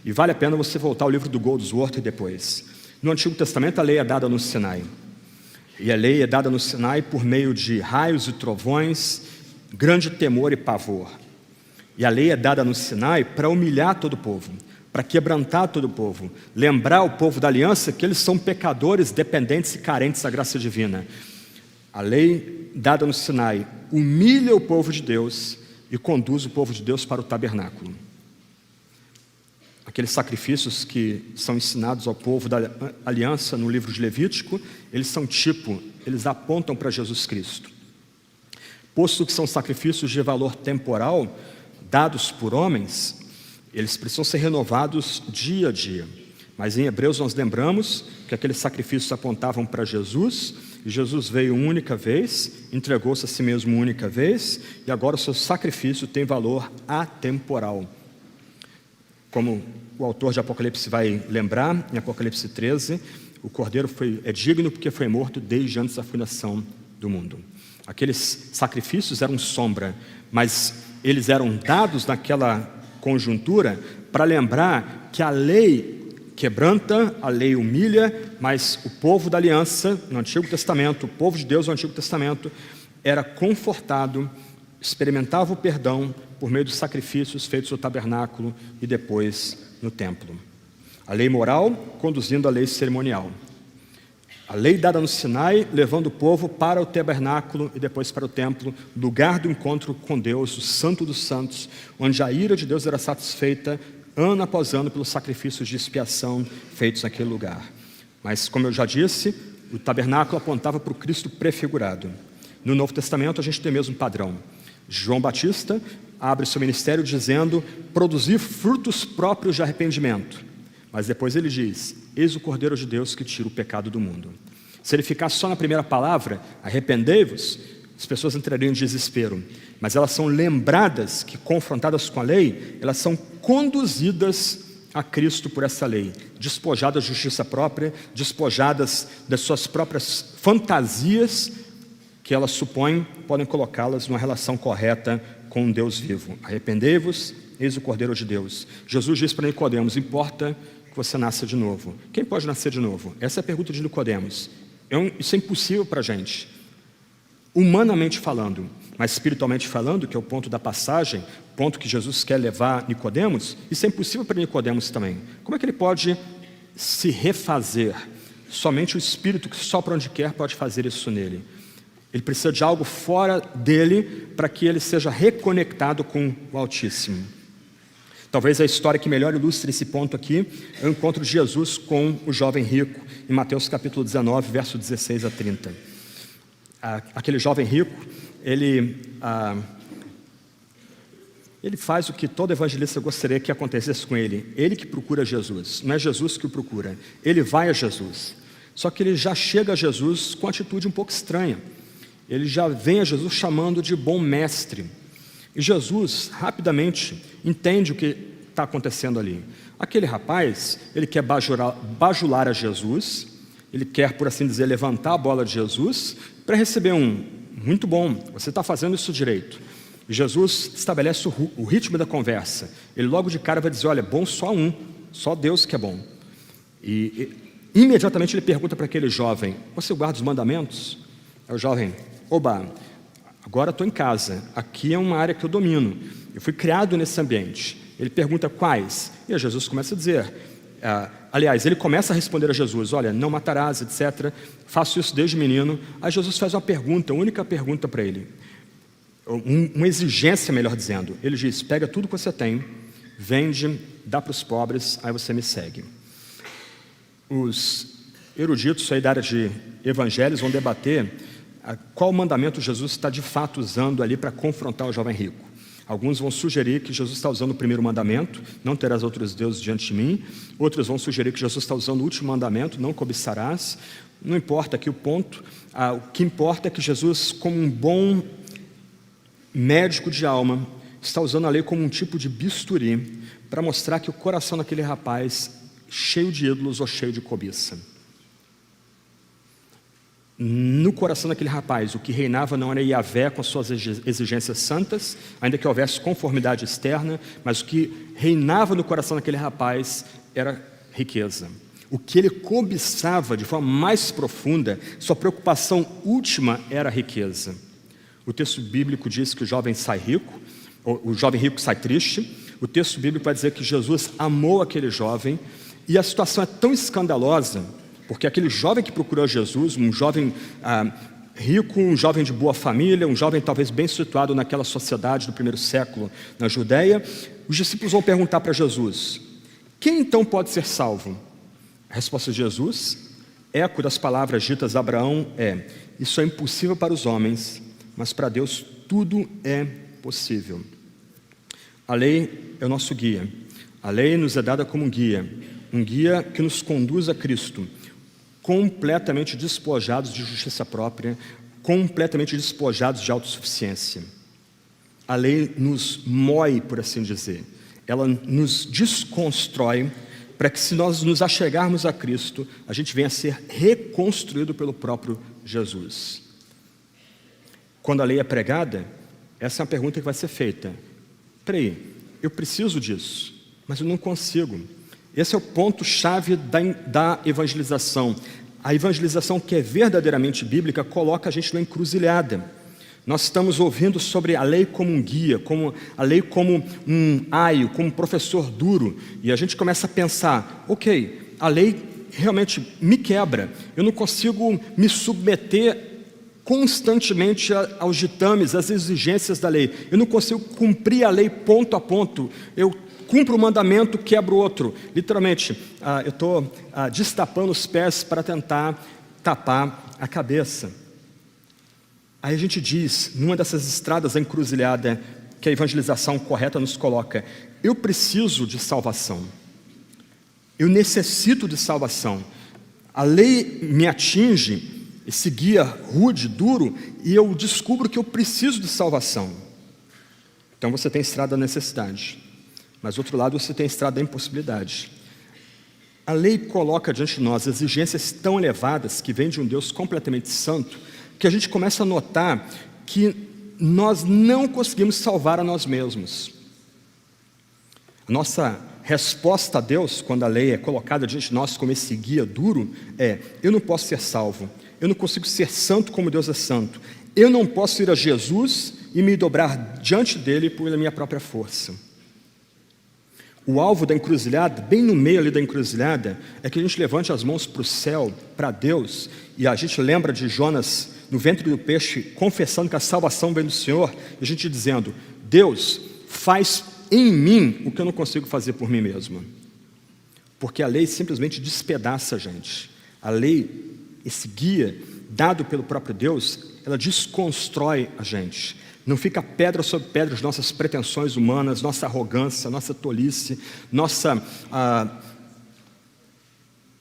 E vale a pena você voltar ao livro do Goldsworth depois. No Antigo Testamento a lei é dada no Sinai. E a lei é dada no Sinai por meio de raios e trovões, grande temor e pavor. E a lei é dada no Sinai para humilhar todo o povo, para quebrantar todo o povo, lembrar o povo da aliança que eles são pecadores, dependentes e carentes da graça divina. A lei dada no Sinai humilha o povo de Deus e conduz o povo de Deus para o tabernáculo. Aqueles sacrifícios que são ensinados ao povo da aliança no livro de Levítico, eles são eles apontam para Jesus Cristo. Posto que são sacrifícios de valor temporal, dados por homens, eles precisam ser renovados dia a dia. Mas em Hebreus nós lembramos que aqueles sacrifícios apontavam para Jesus, e Jesus veio uma única vez, entregou-se a si mesmo uma única vez, e agora o seu sacrifício tem valor atemporal. Como o autor de Apocalipse vai lembrar, em Apocalipse 13, o Cordeiro é digno porque foi morto desde antes da fundação do mundo. Aqueles sacrifícios eram sombra, mas eles eram dados naquela conjuntura para lembrar que a lei quebranta, a lei humilha, mas o povo da aliança no Antigo Testamento, o povo de Deus no Antigo Testamento, era confortado, experimentava o perdão por meio dos sacrifícios feitos no tabernáculo e depois no templo. A lei moral conduzindo a lei cerimonial. A lei dada no Sinai, levando o povo para o tabernáculo e depois para o templo, lugar do encontro com Deus, o Santo dos Santos, onde a ira de Deus era satisfeita ano após ano pelos sacrifícios de expiação feitos naquele lugar. Mas, como eu já disse, o tabernáculo apontava para o Cristo prefigurado. No Novo Testamento a gente tem o mesmo padrão. João Batista abre seu ministério dizendo: produzir frutos próprios de arrependimento. Mas depois ele diz: eis o Cordeiro de Deus que tira o pecado do mundo. Se ele ficasse só na primeira palavra, arrependei-vos, as pessoas entrariam em desespero. Mas elas são lembradas que, confrontadas com a lei, elas são conduzidas a Cristo por essa lei, despojadas de justiça própria, despojadas das suas próprias fantasias, que elas supõem podem colocá-las numa relação correta com um Deus vivo. Arrependei-vos, eis o Cordeiro de Deus. Jesus diz para Nicodemos: importa que você nasça de novo. Quem pode nascer de novo? Essa é a pergunta de Nicodemos. Isso é impossível para a gente, humanamente falando, mas espiritualmente falando, que é o ponto da passagem, ponto que Jesus quer levar Nicodemos, isso é impossível para Nicodemos também. Como é que ele pode se refazer? Somente o Espírito que sopra onde quer pode fazer isso nele. Ele precisa de algo fora dele para que ele seja reconectado com o Altíssimo. Talvez a história que melhor ilustre esse ponto aqui é o encontro de Jesus com o jovem rico, em Mateus capítulo 19, verso 16 a 30. Aquele jovem rico, ele faz o que todo evangelista gostaria que acontecesse com ele. Ele que procura Jesus, não é Jesus que o procura. Ele vai a Jesus. Só que ele já chega a Jesus com uma atitude um pouco estranha. Ele já vem a Jesus chamando de bom mestre. E Jesus rapidamente entende o que está acontecendo ali. Aquele rapaz, ele quer bajular a Jesus, ele quer, por assim dizer, levantar a bola de Jesus para receber muito bom, você está fazendo isso direito. E Jesus estabelece o ritmo da conversa. Ele logo de cara vai dizer: olha, bom só Deus que é bom. E imediatamente ele pergunta para aquele jovem: você guarda os mandamentos? Aí o jovem: oba, agora estou em casa, aqui é uma área que eu domino, eu fui criado nesse ambiente. Ele pergunta: quais? E aí Jesus começa a dizer, aliás, ele começa a responder a Jesus: olha, não matarás, etc. Faço isso desde menino. Aí Jesus faz uma pergunta, a única pergunta para ele, uma exigência, melhor dizendo. Ele diz: pega tudo que você tem, vende, dá para os pobres, aí você me segue. Os eruditos aí da área de evangelhos vão debater qual mandamento Jesus está de fato usando ali para confrontar o jovem rico. Alguns vão sugerir que Jesus está usando o primeiro mandamento: não terás outros deuses diante de mim. Outros vão sugerir que Jesus está usando o último mandamento: não cobiçarás. Não importa aqui o ponto, o que importa é que Jesus, como um bom médico de alma, está usando a lei como um tipo de bisturi para mostrar que o coração daquele rapaz, cheio de ídolos ou cheio de cobiça. No coração daquele rapaz, o que reinava não era Yahvé com suas exigências santas, ainda que houvesse conformidade externa, mas o que reinava no coração daquele rapaz era riqueza. O que ele cobiçava de forma mais profunda, sua preocupação última era a riqueza. O texto bíblico diz que o jovem sai rico, o jovem rico sai triste. O texto bíblico vai dizer que Jesus amou aquele jovem, e a situação é tão escandalosa, porque aquele jovem que procurou Jesus, um jovem rico, um jovem de boa família, um jovem talvez bem situado naquela sociedade do primeiro século na Judéia, os discípulos vão perguntar para Jesus: quem então pode ser salvo? A resposta de Jesus, eco das palavras ditas a Abraão, é: isso é impossível para os homens, mas para Deus tudo é possível. A lei é o nosso guia. A lei nos é dada como um guia que nos conduz a Cristo, completamente despojados de justiça própria, completamente despojados de autossuficiência. A lei nos moe, por assim dizer. Ela nos desconstrói para que, se nós nos achegarmos a Cristo, a gente venha a ser reconstruído pelo próprio Jesus. Quando a lei é pregada, essa é uma pergunta que vai ser feita. Peraí, eu preciso disso, mas eu não consigo. Esse é o ponto-chave da evangelização. A evangelização que é verdadeiramente bíblica coloca a gente na encruzilhada. Nós estamos ouvindo sobre a lei como um guia, a lei como um aio, como um professor duro, e a gente começa a pensar: ok, a lei realmente me quebra, eu não consigo me submeter constantemente aos ditames, às exigências da lei, eu não consigo cumprir a lei ponto a ponto, eu cumpro um mandamento, quebro outro. Literalmente, eu estou destapando os pés para tentar tapar a cabeça. Aí a gente diz, numa dessas estradas da encruzilhada que a evangelização correta nos coloca: eu preciso de salvação, eu necessito de salvação. A lei me atinge, esse guia rude, duro, e eu descubro que eu preciso de salvação. Então você tem a estrada da necessidade, mas do outro lado você tem a estrada da impossibilidade. A lei coloca diante de nós exigências tão elevadas que vêm de um Deus completamente santo, que a gente começa a notar que nós não conseguimos salvar a nós mesmos. A nossa resposta a Deus, quando a lei é colocada diante de nós como esse guia duro, é: eu não posso ser salvo, eu não consigo ser santo como Deus é santo, eu não posso ir a Jesus e me dobrar diante dele pela minha própria força. O alvo da encruzilhada, bem no meio ali da encruzilhada, é que a gente levante as mãos para o céu, para Deus, e a gente lembra de Jonas no ventre do peixe, confessando que a salvação vem do Senhor, e a gente dizendo: Deus, faz em mim o que eu não consigo fazer por mim mesmo. Porque a lei simplesmente despedaça a gente. A lei, esse guia dado pelo próprio Deus, ela desconstrói a gente. Não fica pedra sobre pedra as nossas pretensões humanas, nossa arrogância, nossa tolice, nossa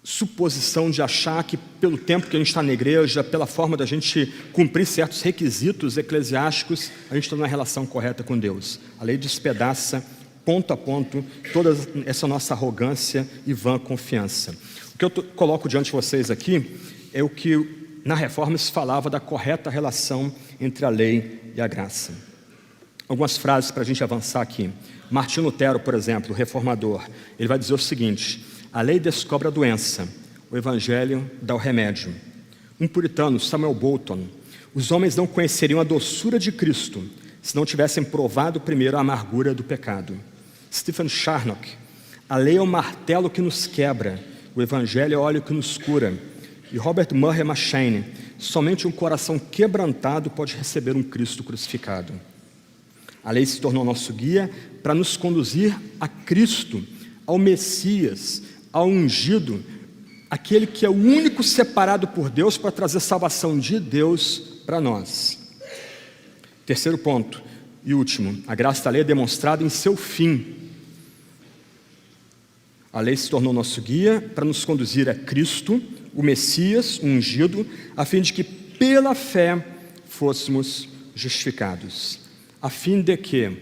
suposição de achar que pelo tempo que a gente está na igreja, pela forma da gente cumprir certos requisitos eclesiásticos, a gente está numa relação correta com Deus. A lei despedaça, ponto a ponto, toda essa nossa arrogância e vã confiança. O que eu coloco diante de vocês aqui é o que na Reforma se falava da correta relação entre a lei e a graça. Algumas frases para a gente avançar aqui. Martinho Lutero, por exemplo, o reformador, ele vai dizer o seguinte: a lei descobre a doença, o evangelho dá o remédio. Um puritano, Samuel Bolton: os homens não conheceriam a doçura de Cristo se não tivessem provado primeiro a amargura do pecado. Stephen Charnock: a lei é o martelo que nos quebra, o evangelho é o óleo que nos cura. E Robert Murray M'Cheyne: somente um coração quebrantado pode receber um Cristo crucificado. A lei se tornou nosso guia para nos conduzir a Cristo, ao Messias, ao ungido, aquele que é o único separado por Deus para trazer salvação de Deus para nós. Terceiro ponto e último: a graça da lei é demonstrada em seu fim. A lei se tornou nosso guia para nos conduzir a Cristo, o Messias, o ungido, a fim de que pela fé fôssemos justificados. A fim de que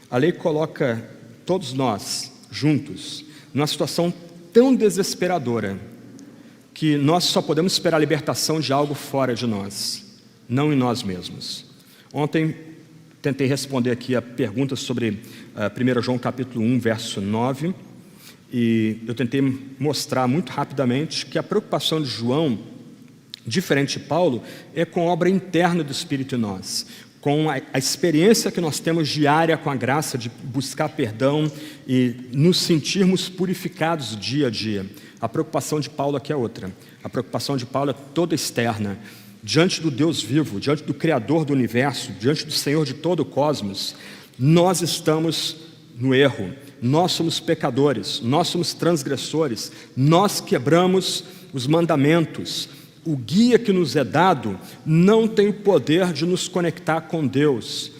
a lei coloca todos nós juntos numa situação tão desesperadora que nós só podemos esperar a libertação de algo fora de nós, não em nós mesmos. Ontem tentei responder aqui a pergunta sobre 1 João capítulo 1, verso 9, e eu tentei mostrar muito rapidamente que a preocupação de João, diferente de Paulo, é com a obra interna do Espírito em nós. com a experiência que nós temos diária com a graça de buscar perdão e nos sentirmos purificados dia a dia. A preocupação de Paulo aqui é outra. A preocupação de Paulo é toda externa. Diante do Deus vivo, diante do Criador do universo, diante do Senhor de todo o cosmos, nós estamos no erro. Nós somos pecadores, nós somos transgressores, nós quebramos os mandamentos. O guia que nos é dado não tem o poder de nos conectar com Deus.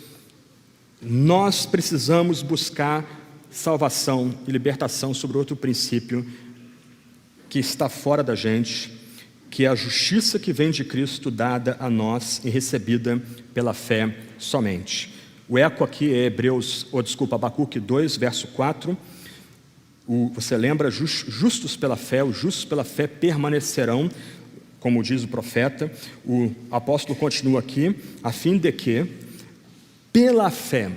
Nós precisamos buscar salvação e libertação sobre outro princípio que está fora da gente, que é a justiça que vem de Cristo dada a nós e recebida pela fé somente. O eco aqui é Abacuque 2, verso 4. Você lembra, justos pela fé, os justos pela fé permanecerão, como diz o profeta. O apóstolo continua aqui, a fim de que, pela fé,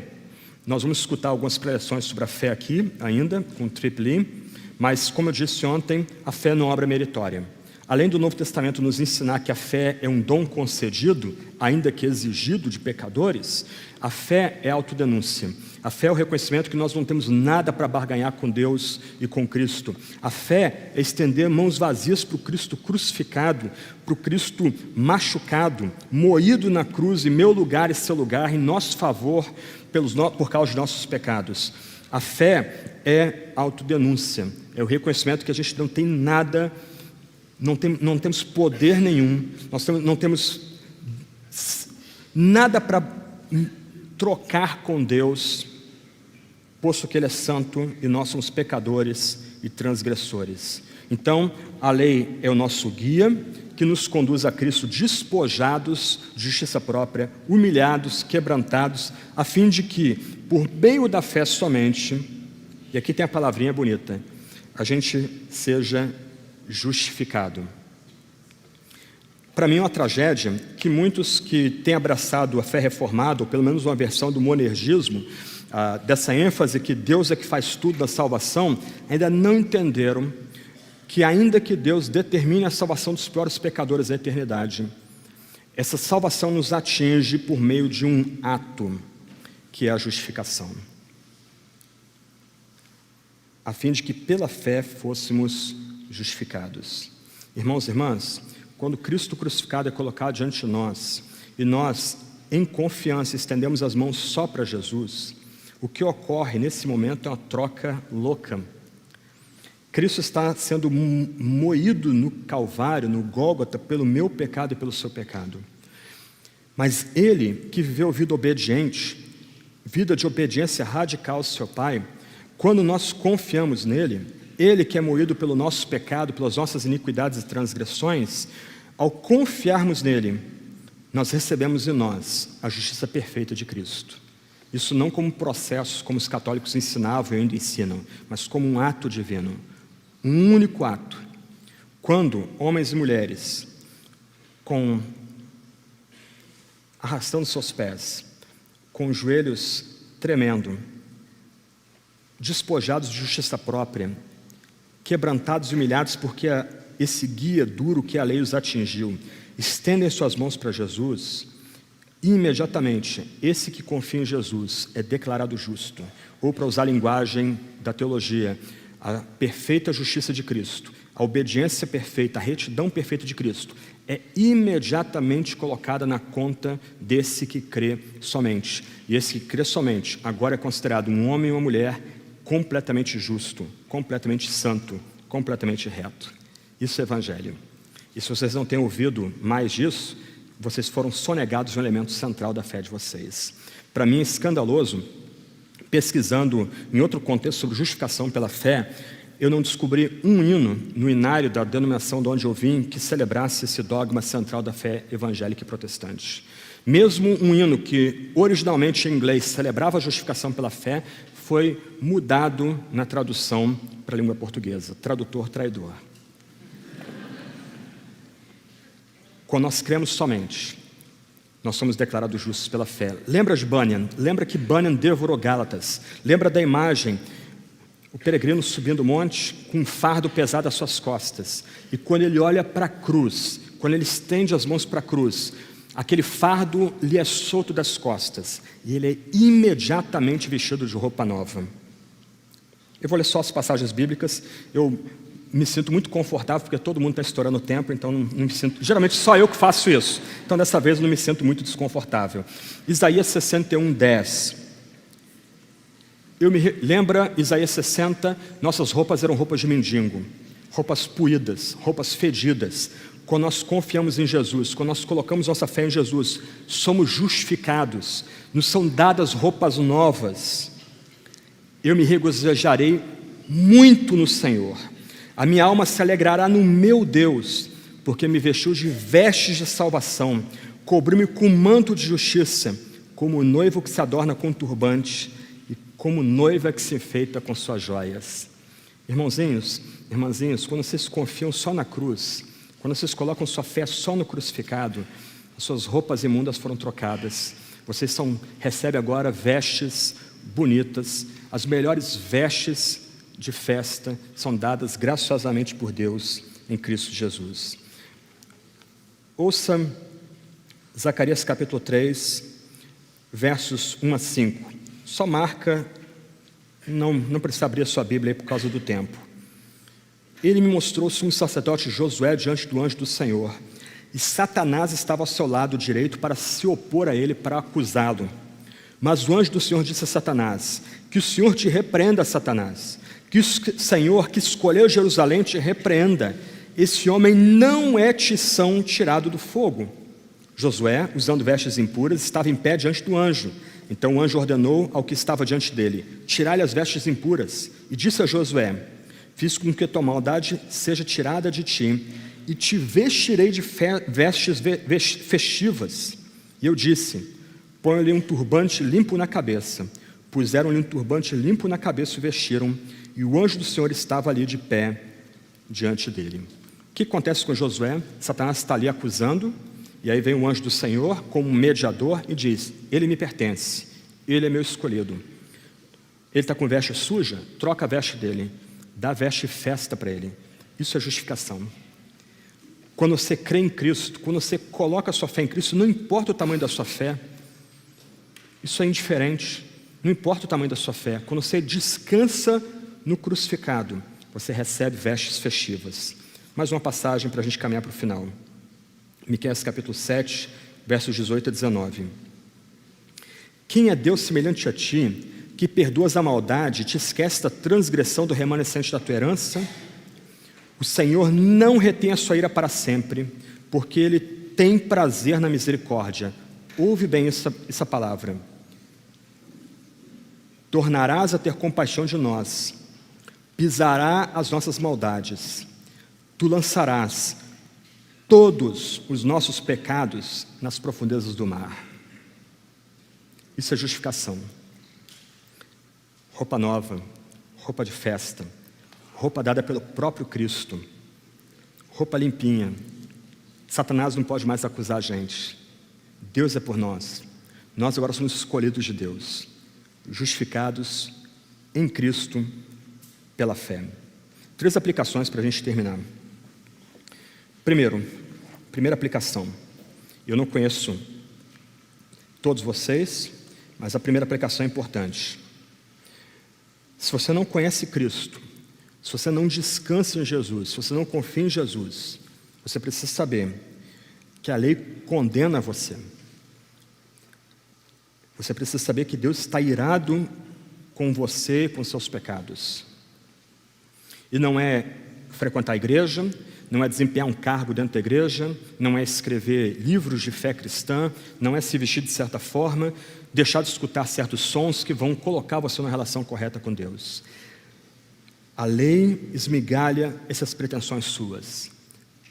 nós vamos escutar algumas preleções sobre a fé aqui ainda, com Tripp, mas como eu disse ontem, a fé não é obra meritória. Além do Novo Testamento nos ensinar que a fé é um dom concedido, ainda que exigido de pecadores, a fé é autodenúncia. A fé é o reconhecimento que nós não temos nada para barganhar com Deus e com Cristo. A fé é estender mãos vazias para o Cristo crucificado, para o Cristo machucado, moído na cruz em meu lugar e seu lugar, em nosso favor, por causa de nossos pecados. A fé é autodenúncia, é o reconhecimento que a gente não tem nada, não temos poder nenhum, não temos nada para trocar com Deus, posto que Ele é santo e nós somos pecadores e transgressores. Então, a lei é o nosso guia, que nos conduz a Cristo despojados de justiça própria, humilhados, quebrantados, a fim de que, por meio da fé somente, e aqui tem a palavrinha bonita, a gente seja justificado. Para mim é uma tragédia que muitos que têm abraçado a fé reformada, ou pelo menos uma versão do monergismo, dessa ênfase que Deus é que faz tudo na salvação, ainda não entenderam que ainda que Deus determine a salvação dos piores pecadores da eternidade, essa salvação nos atinge por meio de um ato, que é a justificação, a fim de que pela fé fôssemos justificados. Irmãos e irmãs, quando Cristo crucificado é colocado diante de nós, e nós, em confiança, estendemos as mãos só para Jesus, o que ocorre nesse momento é uma troca louca. Cristo está sendo moído no Calvário, no Gólgota, pelo meu pecado e pelo seu pecado. Mas Ele, que viveu vida obediente, vida de obediência radical ao seu Pai, quando nós confiamos nele, Ele que é moído pelo nosso pecado, pelas nossas iniquidades e transgressões, ao confiarmos nele, nós recebemos em nós a justiça perfeita de Cristo. Isso não como processos, como os católicos ensinavam e ainda ensinam, mas como um ato divino. Um único ato. Quando homens e mulheres, arrastando seus pés, com os joelhos tremendo, despojados de justiça própria, quebrantados e humilhados porque esse guia duro que a lei os atingiu, estendem suas mãos para Jesus, e imediatamente esse que confia em Jesus é declarado justo, ou para usar a linguagem da teologia, a perfeita justiça de Cristo, a obediência perfeita, a retidão perfeita de Cristo, é imediatamente colocada na conta desse que crê somente. E esse que crê somente agora é considerado um homem e uma mulher completamente justo, completamente santo, completamente reto. Isso é evangelho. E se vocês não têm ouvido mais disso, vocês foram sonegados um elemento central da fé de vocês. Para mim é escandaloso, pesquisando em outro contexto sobre justificação pela fé, eu não descobri um hino no inário da denominação de onde eu vim que celebrasse esse dogma central da fé evangélica e protestante. Mesmo um hino que originalmente em inglês celebrava a justificação pela fé, foi mudado na tradução para a língua portuguesa. Tradutor traidor. Quando nós cremos somente, nós somos declarados justos pela fé. Lembra de Bunyan? Lembra que Bunyan devorou Gálatas? Lembra da imagem? O peregrino subindo o monte com um fardo pesado às suas costas. E quando ele olha para a cruz, quando ele estende as mãos para a cruz, aquele fardo lhe é solto das costas, e ele é imediatamente vestido de roupa nova. Eu vou ler só as passagens bíblicas. Eu me sinto muito confortável, porque todo mundo está estourando o tempo, então não me sinto... Geralmente só eu que faço isso, então dessa vez eu não me sinto muito desconfortável. Isaías 61:10. Lembra Isaías 60, nossas roupas eram roupas de mendigo, roupas puídas, roupas fedidas. Quando nós confiamos em Jesus, quando nós colocamos nossa fé em Jesus, somos justificados, nos são dadas roupas novas. Eu me regozijarei muito no Senhor, a minha alma se alegrará no meu Deus, porque me vestiu de vestes de salvação, cobriu-me com manto de justiça, como noivo que se adorna com turbante, e como noiva que se enfeita com suas joias. Irmãozinhos, irmãzinhas, quando vocês confiam só na cruz, quando vocês colocam sua fé só no crucificado, as suas roupas imundas foram trocadas. Vocês recebem agora vestes bonitas, as melhores vestes de festa são dadas graciosamente por Deus em Cristo Jesus. Ouça Zacarias capítulo 3, versos 1 a 5. Só marca, não precisa abrir a sua Bíblia aí por causa do tempo. Ele me mostrou o sumo sacerdote Josué diante do anjo do Senhor, e Satanás estava ao seu lado direito para se opor a ele, para acusá-lo. Mas o anjo do Senhor disse a Satanás: que o Senhor te repreenda, Satanás, que o Senhor que escolheu Jerusalém te repreenda, esse homem não é tição tirado do fogo. Josué, usando vestes impuras, estava em pé diante do anjo. Então o anjo ordenou ao que estava diante dele: tirai-lhe as vestes impuras, e disse a Josué: fiz com que tua maldade seja tirada de ti, e te vestirei de vestes festivas. E eu disse: põe-lhe um turbante limpo na cabeça. Puseram-lhe um turbante limpo na cabeça e o vestiram, e o anjo do Senhor estava ali de pé diante dele. O que acontece com Josué? Satanás está ali acusando, e aí vem o anjo do Senhor como mediador e diz: ele me pertence, ele é meu escolhido. Ele está com veste suja? Troca a veste dele, dá veste festa para ele. Isso é justificação. Quando você crê em Cristo, quando você coloca a sua fé em Cristo, não importa o tamanho da sua fé, isso é indiferente, não importa o tamanho da sua fé. Quando você descansa no crucificado, você recebe vestes festivas. Mais uma passagem para a gente caminhar para o final. Miqueias capítulo 7, versos 18 a 19. Quem é Deus semelhante a ti, que perdoas a maldade e te esquece da transgressão do remanescente da tua herança? O Senhor não retém a sua ira para sempre, porque Ele tem prazer na misericórdia. Ouve bem essa palavra. Tornarás a ter compaixão de nós, pisará as nossas maldades, tu lançarás todos os nossos pecados nas profundezas do mar. Isso é justificação. Roupa nova, roupa de festa, roupa dada pelo próprio Cristo, roupa limpinha. Satanás não pode mais acusar a gente. Deus é por nós. Nós agora somos escolhidos de Deus, justificados em Cristo pela fé. 3 aplicações para a gente terminar. Primeira aplicação. Eu não conheço todos vocês, mas a primeira aplicação é importante. Se você não conhece Cristo, se você não descansa em Jesus, se você não confia em Jesus, você precisa saber que a lei condena você. Você precisa saber que Deus está irado com você, com seus pecados. E não é frequentar a igreja, não é desempenhar um cargo dentro da igreja, não é escrever livros de fé cristã, não é se vestir de certa forma, deixar de escutar certos sons que vão colocar você numa relação correta com Deus. A lei esmigalha essas pretensões suas.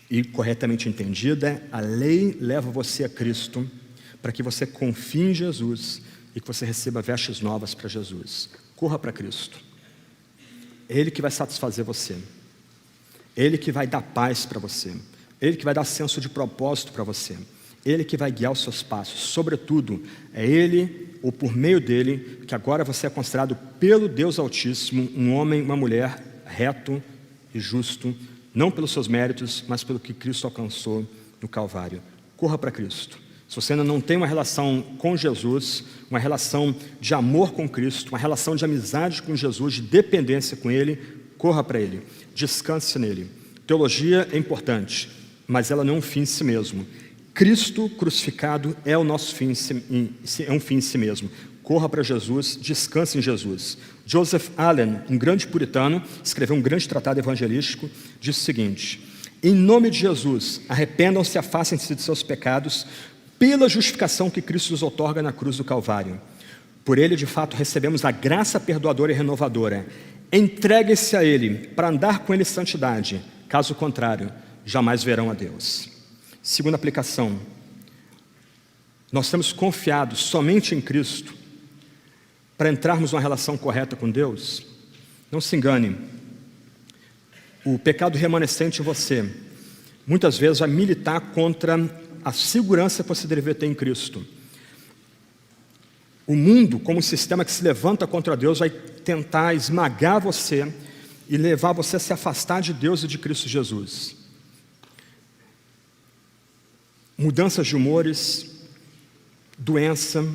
E corretamente entendida, a lei leva você a Cristo, para que você confie em Jesus e que você receba vestes novas para Jesus. Corra para Cristo. É Ele que vai satisfazer você. É Ele que vai dar paz para você. É Ele que vai dar senso de propósito para você. É Ele que vai guiar os seus passos. Sobretudo, é Ele, ou por meio dEle, que agora você é considerado pelo Deus Altíssimo um homem, uma mulher reto e justo, não pelos seus méritos, mas pelo que Cristo alcançou no Calvário. Corra para Cristo. Se você ainda não tem uma relação com Jesus, uma relação de amor com Cristo, uma relação de amizade com Jesus, de dependência com Ele, corra para Ele, descanse nele. Teologia é importante, mas ela não é um fim em si mesmo. Cristo crucificado é o nosso fim, é um fim em si mesmo. Corra para Jesus, descanse em Jesus. Joseph Allen, um grande puritano, escreveu um grande tratado evangelístico, disse o seguinte: em nome de Jesus, arrependam-se e afastem-se de seus pecados pela justificação que Cristo nos outorga na cruz do Calvário. Por Ele, de fato, recebemos a graça perdoadora e renovadora. Entreguem-se a Ele para andar com Ele em santidade. Caso contrário, jamais verão a Deus. Segunda aplicação: nós temos confiado somente em Cristo para entrarmos numa relação correta com Deus? Não se engane, o pecado remanescente em você muitas vezes vai militar contra a segurança que você deveria ter em Cristo. O mundo, como um sistema que se levanta contra Deus, vai tentar esmagar você e levar você a se afastar de Deus e de Cristo Jesus. Mudanças de humores, doença,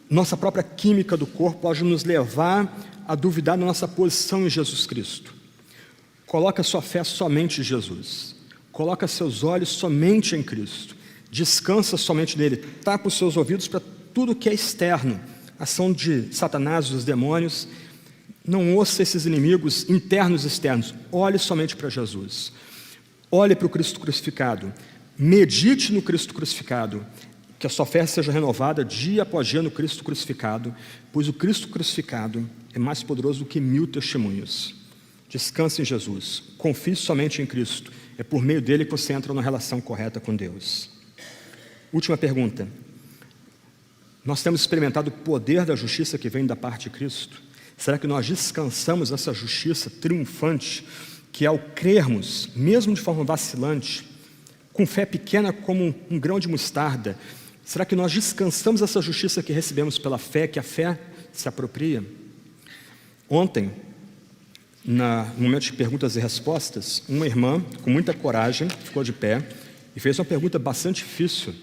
nossa própria química do corpo pode nos levar a duvidar da nossa posição em Jesus Cristo. Coloque a sua fé somente em Jesus. Coloque seus olhos somente em Cristo. Descansa somente nele. Tapa os seus ouvidos para tudo que é externo, ação de Satanás, dos demônios. Não ouça esses inimigos internos e externos. Olhe somente para Jesus. Olhe para o Cristo crucificado. Medite no Cristo crucificado. Que a sua fé seja renovada dia após dia no Cristo crucificado, pois o Cristo crucificado é mais poderoso do que 1000 testemunhos. Descanse em Jesus. Confie somente em Cristo. É por meio dele que você entra numa relação correta com Deus. Última pergunta. Nós temos experimentado o poder da justiça que vem da parte de Cristo? Será que nós descansamos essa justiça triunfante que, ao crermos, mesmo de forma vacilante, com fé pequena como um grão de mostarda, será que nós descansamos essa justiça que recebemos pela fé, que a fé se apropria? Ontem, no momento de perguntas e respostas, uma irmã, com muita coragem, ficou de pé e fez uma pergunta bastante difícil,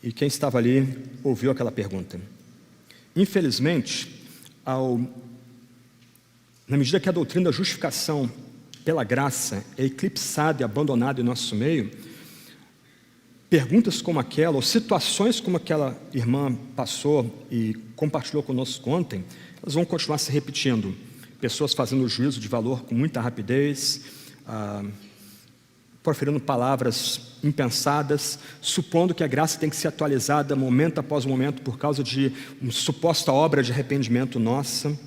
e quem estava ali ouviu aquela pergunta. Infelizmente, na medida que a doutrina da justificação pela graça é eclipsada e abandonada em nosso meio, perguntas como aquela, ou situações como aquela irmã passou e compartilhou conosco ontem, elas vão continuar se repetindo. Pessoas fazendo juízo de valor com muita rapidez, proferindo palavras impensadas, supondo que a graça tem que ser atualizada momento após momento por causa de uma suposta obra de arrependimento nossa.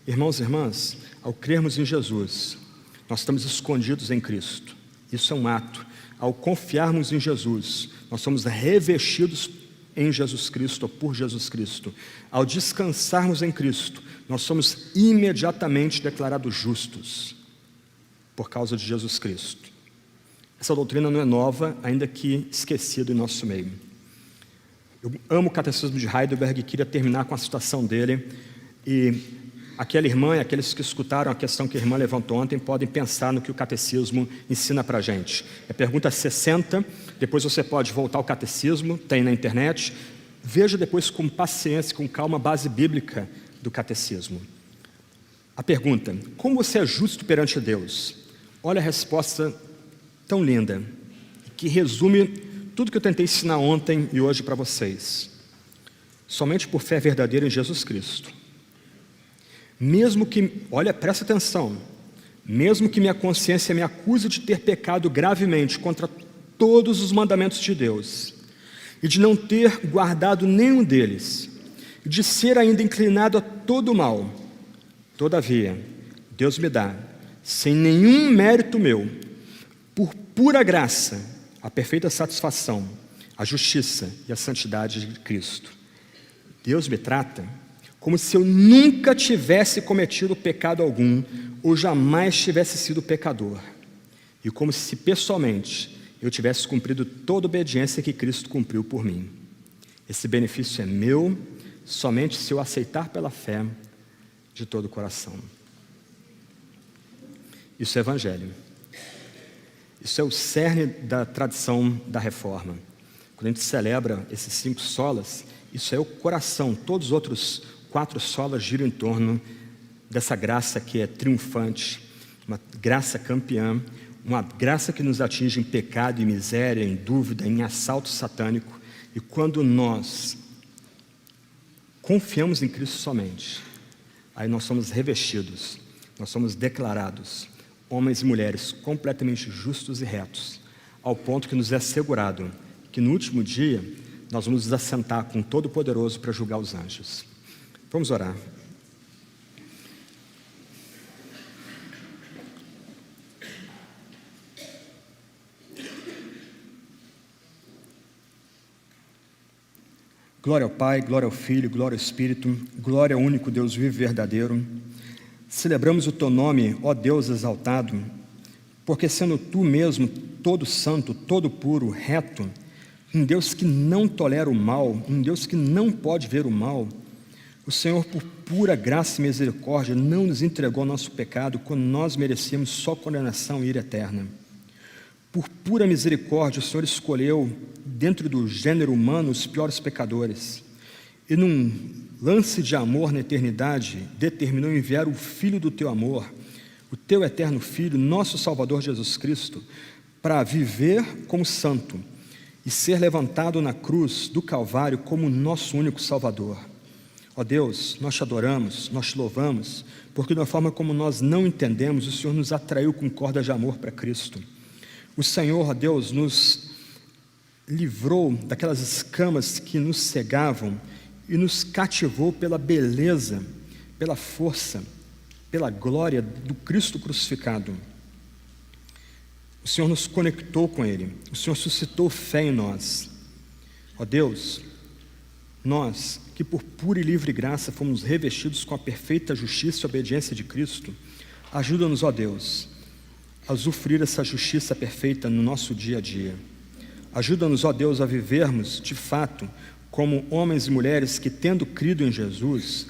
Irmãos e irmãs, ao crermos em Jesus, nós estamos escondidos em Cristo. Isso é um ato. Ao confiarmos em Jesus, nós somos revestidos em Jesus Cristo, ou por Jesus Cristo. Ao descansarmos em Cristo, nós somos imediatamente declarados justos por causa de Jesus Cristo. Essa doutrina não é nova, ainda que esquecida em nosso meio. Eu amo o Catecismo de Heidelberg e queria terminar com a citação dele. E aquela irmã e aqueles que escutaram a questão que a irmã levantou ontem podem pensar no que o Catecismo ensina para a gente. É pergunta 60, depois você pode voltar ao Catecismo, tem na internet. Veja depois com paciência, com calma, a base bíblica do Catecismo. A pergunta: como você é justo perante Deus? Olha a resposta tão linda, que resume tudo que eu tentei ensinar ontem e hoje para vocês. Somente por fé verdadeira em Jesus Cristo. Mesmo que, olha, presta atenção, mesmo que minha consciência me acuse de ter pecado gravemente contra todos os mandamentos de Deus, e de não ter guardado nenhum deles, e de ser ainda inclinado a todo o mal, todavia, Deus me dá, sem nenhum mérito meu, por pura graça, a perfeita satisfação, a justiça e a santidade de Cristo. Deus me trata como se eu nunca tivesse cometido pecado algum, ou jamais tivesse sido pecador, e como se pessoalmente eu tivesse cumprido toda a obediência que Cristo cumpriu por mim. Esse benefício é meu, somente se eu aceitar pela fé de todo o coração. Isso é Evangelho. Isso é o cerne da tradição da Reforma. Quando a gente celebra esses 5 solas, isso é o coração. Todos os outros 4 solas giram em torno dessa graça que é triunfante, uma graça campeã, uma graça que nos atinge em pecado e miséria, em dúvida, em assalto satânico. E quando nós confiamos em Cristo somente, aí nós somos revestidos, nós somos declarados homens e mulheres completamente justos e retos, ao ponto que nos é assegurado que no último dia nós vamos nos assentar com o Todo-Poderoso para julgar os anjos. Vamos orar. Glória ao Pai, glória ao Filho, glória ao Espírito, glória ao único Deus vivo e verdadeiro. Celebramos o Teu nome, ó Deus exaltado, porque sendo Tu mesmo todo santo, todo puro, reto, um Deus que não tolera o mal, um Deus que não pode ver o mal, o Senhor, por pura graça e misericórdia, não nos entregou nosso pecado quando nós merecíamos só condenação e ira eterna. Por pura misericórdia, o Senhor escolheu, dentro do gênero humano, os piores pecadores. E num lance de amor na eternidade, determinou enviar o Filho do Teu amor, o Teu eterno Filho, nosso Salvador Jesus Cristo, para viver como santo e ser levantado na cruz do Calvário como nosso único Salvador. Ó Deus, nós Te adoramos, nós Te louvamos, porque da forma como nós não entendemos, o Senhor nos atraiu com cordas de amor para Cristo. O Senhor, ó Deus, nos livrou daquelas escamas que nos cegavam e nos cativou pela beleza, pela força, pela glória do Cristo crucificado. O Senhor nos conectou com Ele, o Senhor suscitou fé em nós. Ó Deus, nós que por pura e livre graça fomos revestidos com a perfeita justiça e obediência de Cristo, ajuda-nos, ó Deus, a usufruir essa justiça perfeita no nosso dia a dia. Ajuda-nos, ó Deus, a vivermos, de fato, como homens e mulheres que, tendo crido em Jesus,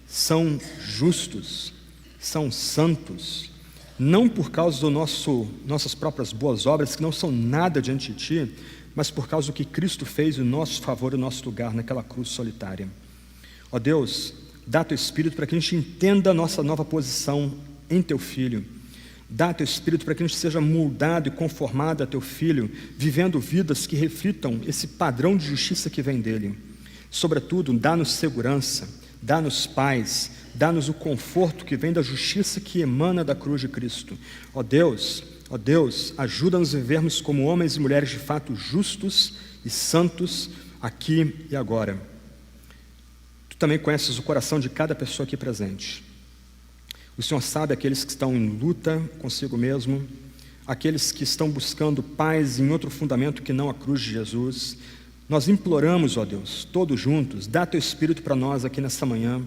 são justos, são santos, não por causa do nossas próprias boas obras, que não são nada diante de Ti, mas por causa do que Cristo fez em nosso favor e nosso lugar naquela cruz solitária. Ó Deus, dá Teu Espírito para que a gente entenda a nossa nova posição em Teu Filho. Dá Teu Espírito para que a gente seja moldado e conformado a Teu Filho, vivendo vidas que reflitam esse padrão de justiça que vem dEle. Sobretudo, dá-nos segurança, dá-nos paz, dá-nos o conforto que vem da justiça que emana da cruz de Cristo. Ó Deus, ajuda-nos a vivermos como homens e mulheres de fato justos e santos aqui e agora. Tu também conheces o coração de cada pessoa aqui presente. O Senhor sabe aqueles que estão em luta consigo mesmo, aqueles que estão buscando paz em outro fundamento que não a cruz de Jesus. Nós imploramos, ó Deus, todos juntos, dá Teu Espírito para nós aqui nessa manhã.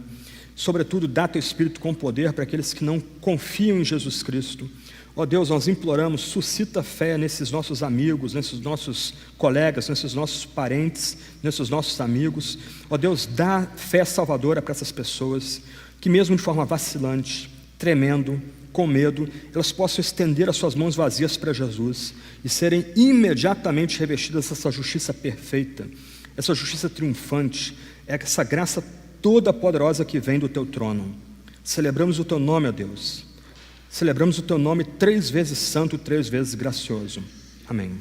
Sobretudo, dá Teu Espírito com poder para aqueles que não confiam em Jesus Cristo. Ó Deus, nós imploramos, suscita fé nesses nossos amigos, nesses nossos colegas, nesses nossos parentes, nesses nossos amigos. Ó Deus, dá fé salvadora para essas pessoas, que mesmo de forma vacilante, tremendo, com medo, elas possam estender as suas mãos vazias para Jesus e serem imediatamente revestidas dessa justiça perfeita, essa justiça triunfante, essa graça toda poderosa que vem do Teu trono. Celebramos o Teu nome, ó Deus. Celebramos o Teu nome 3 vezes santo, 3 vezes gracioso. Amém.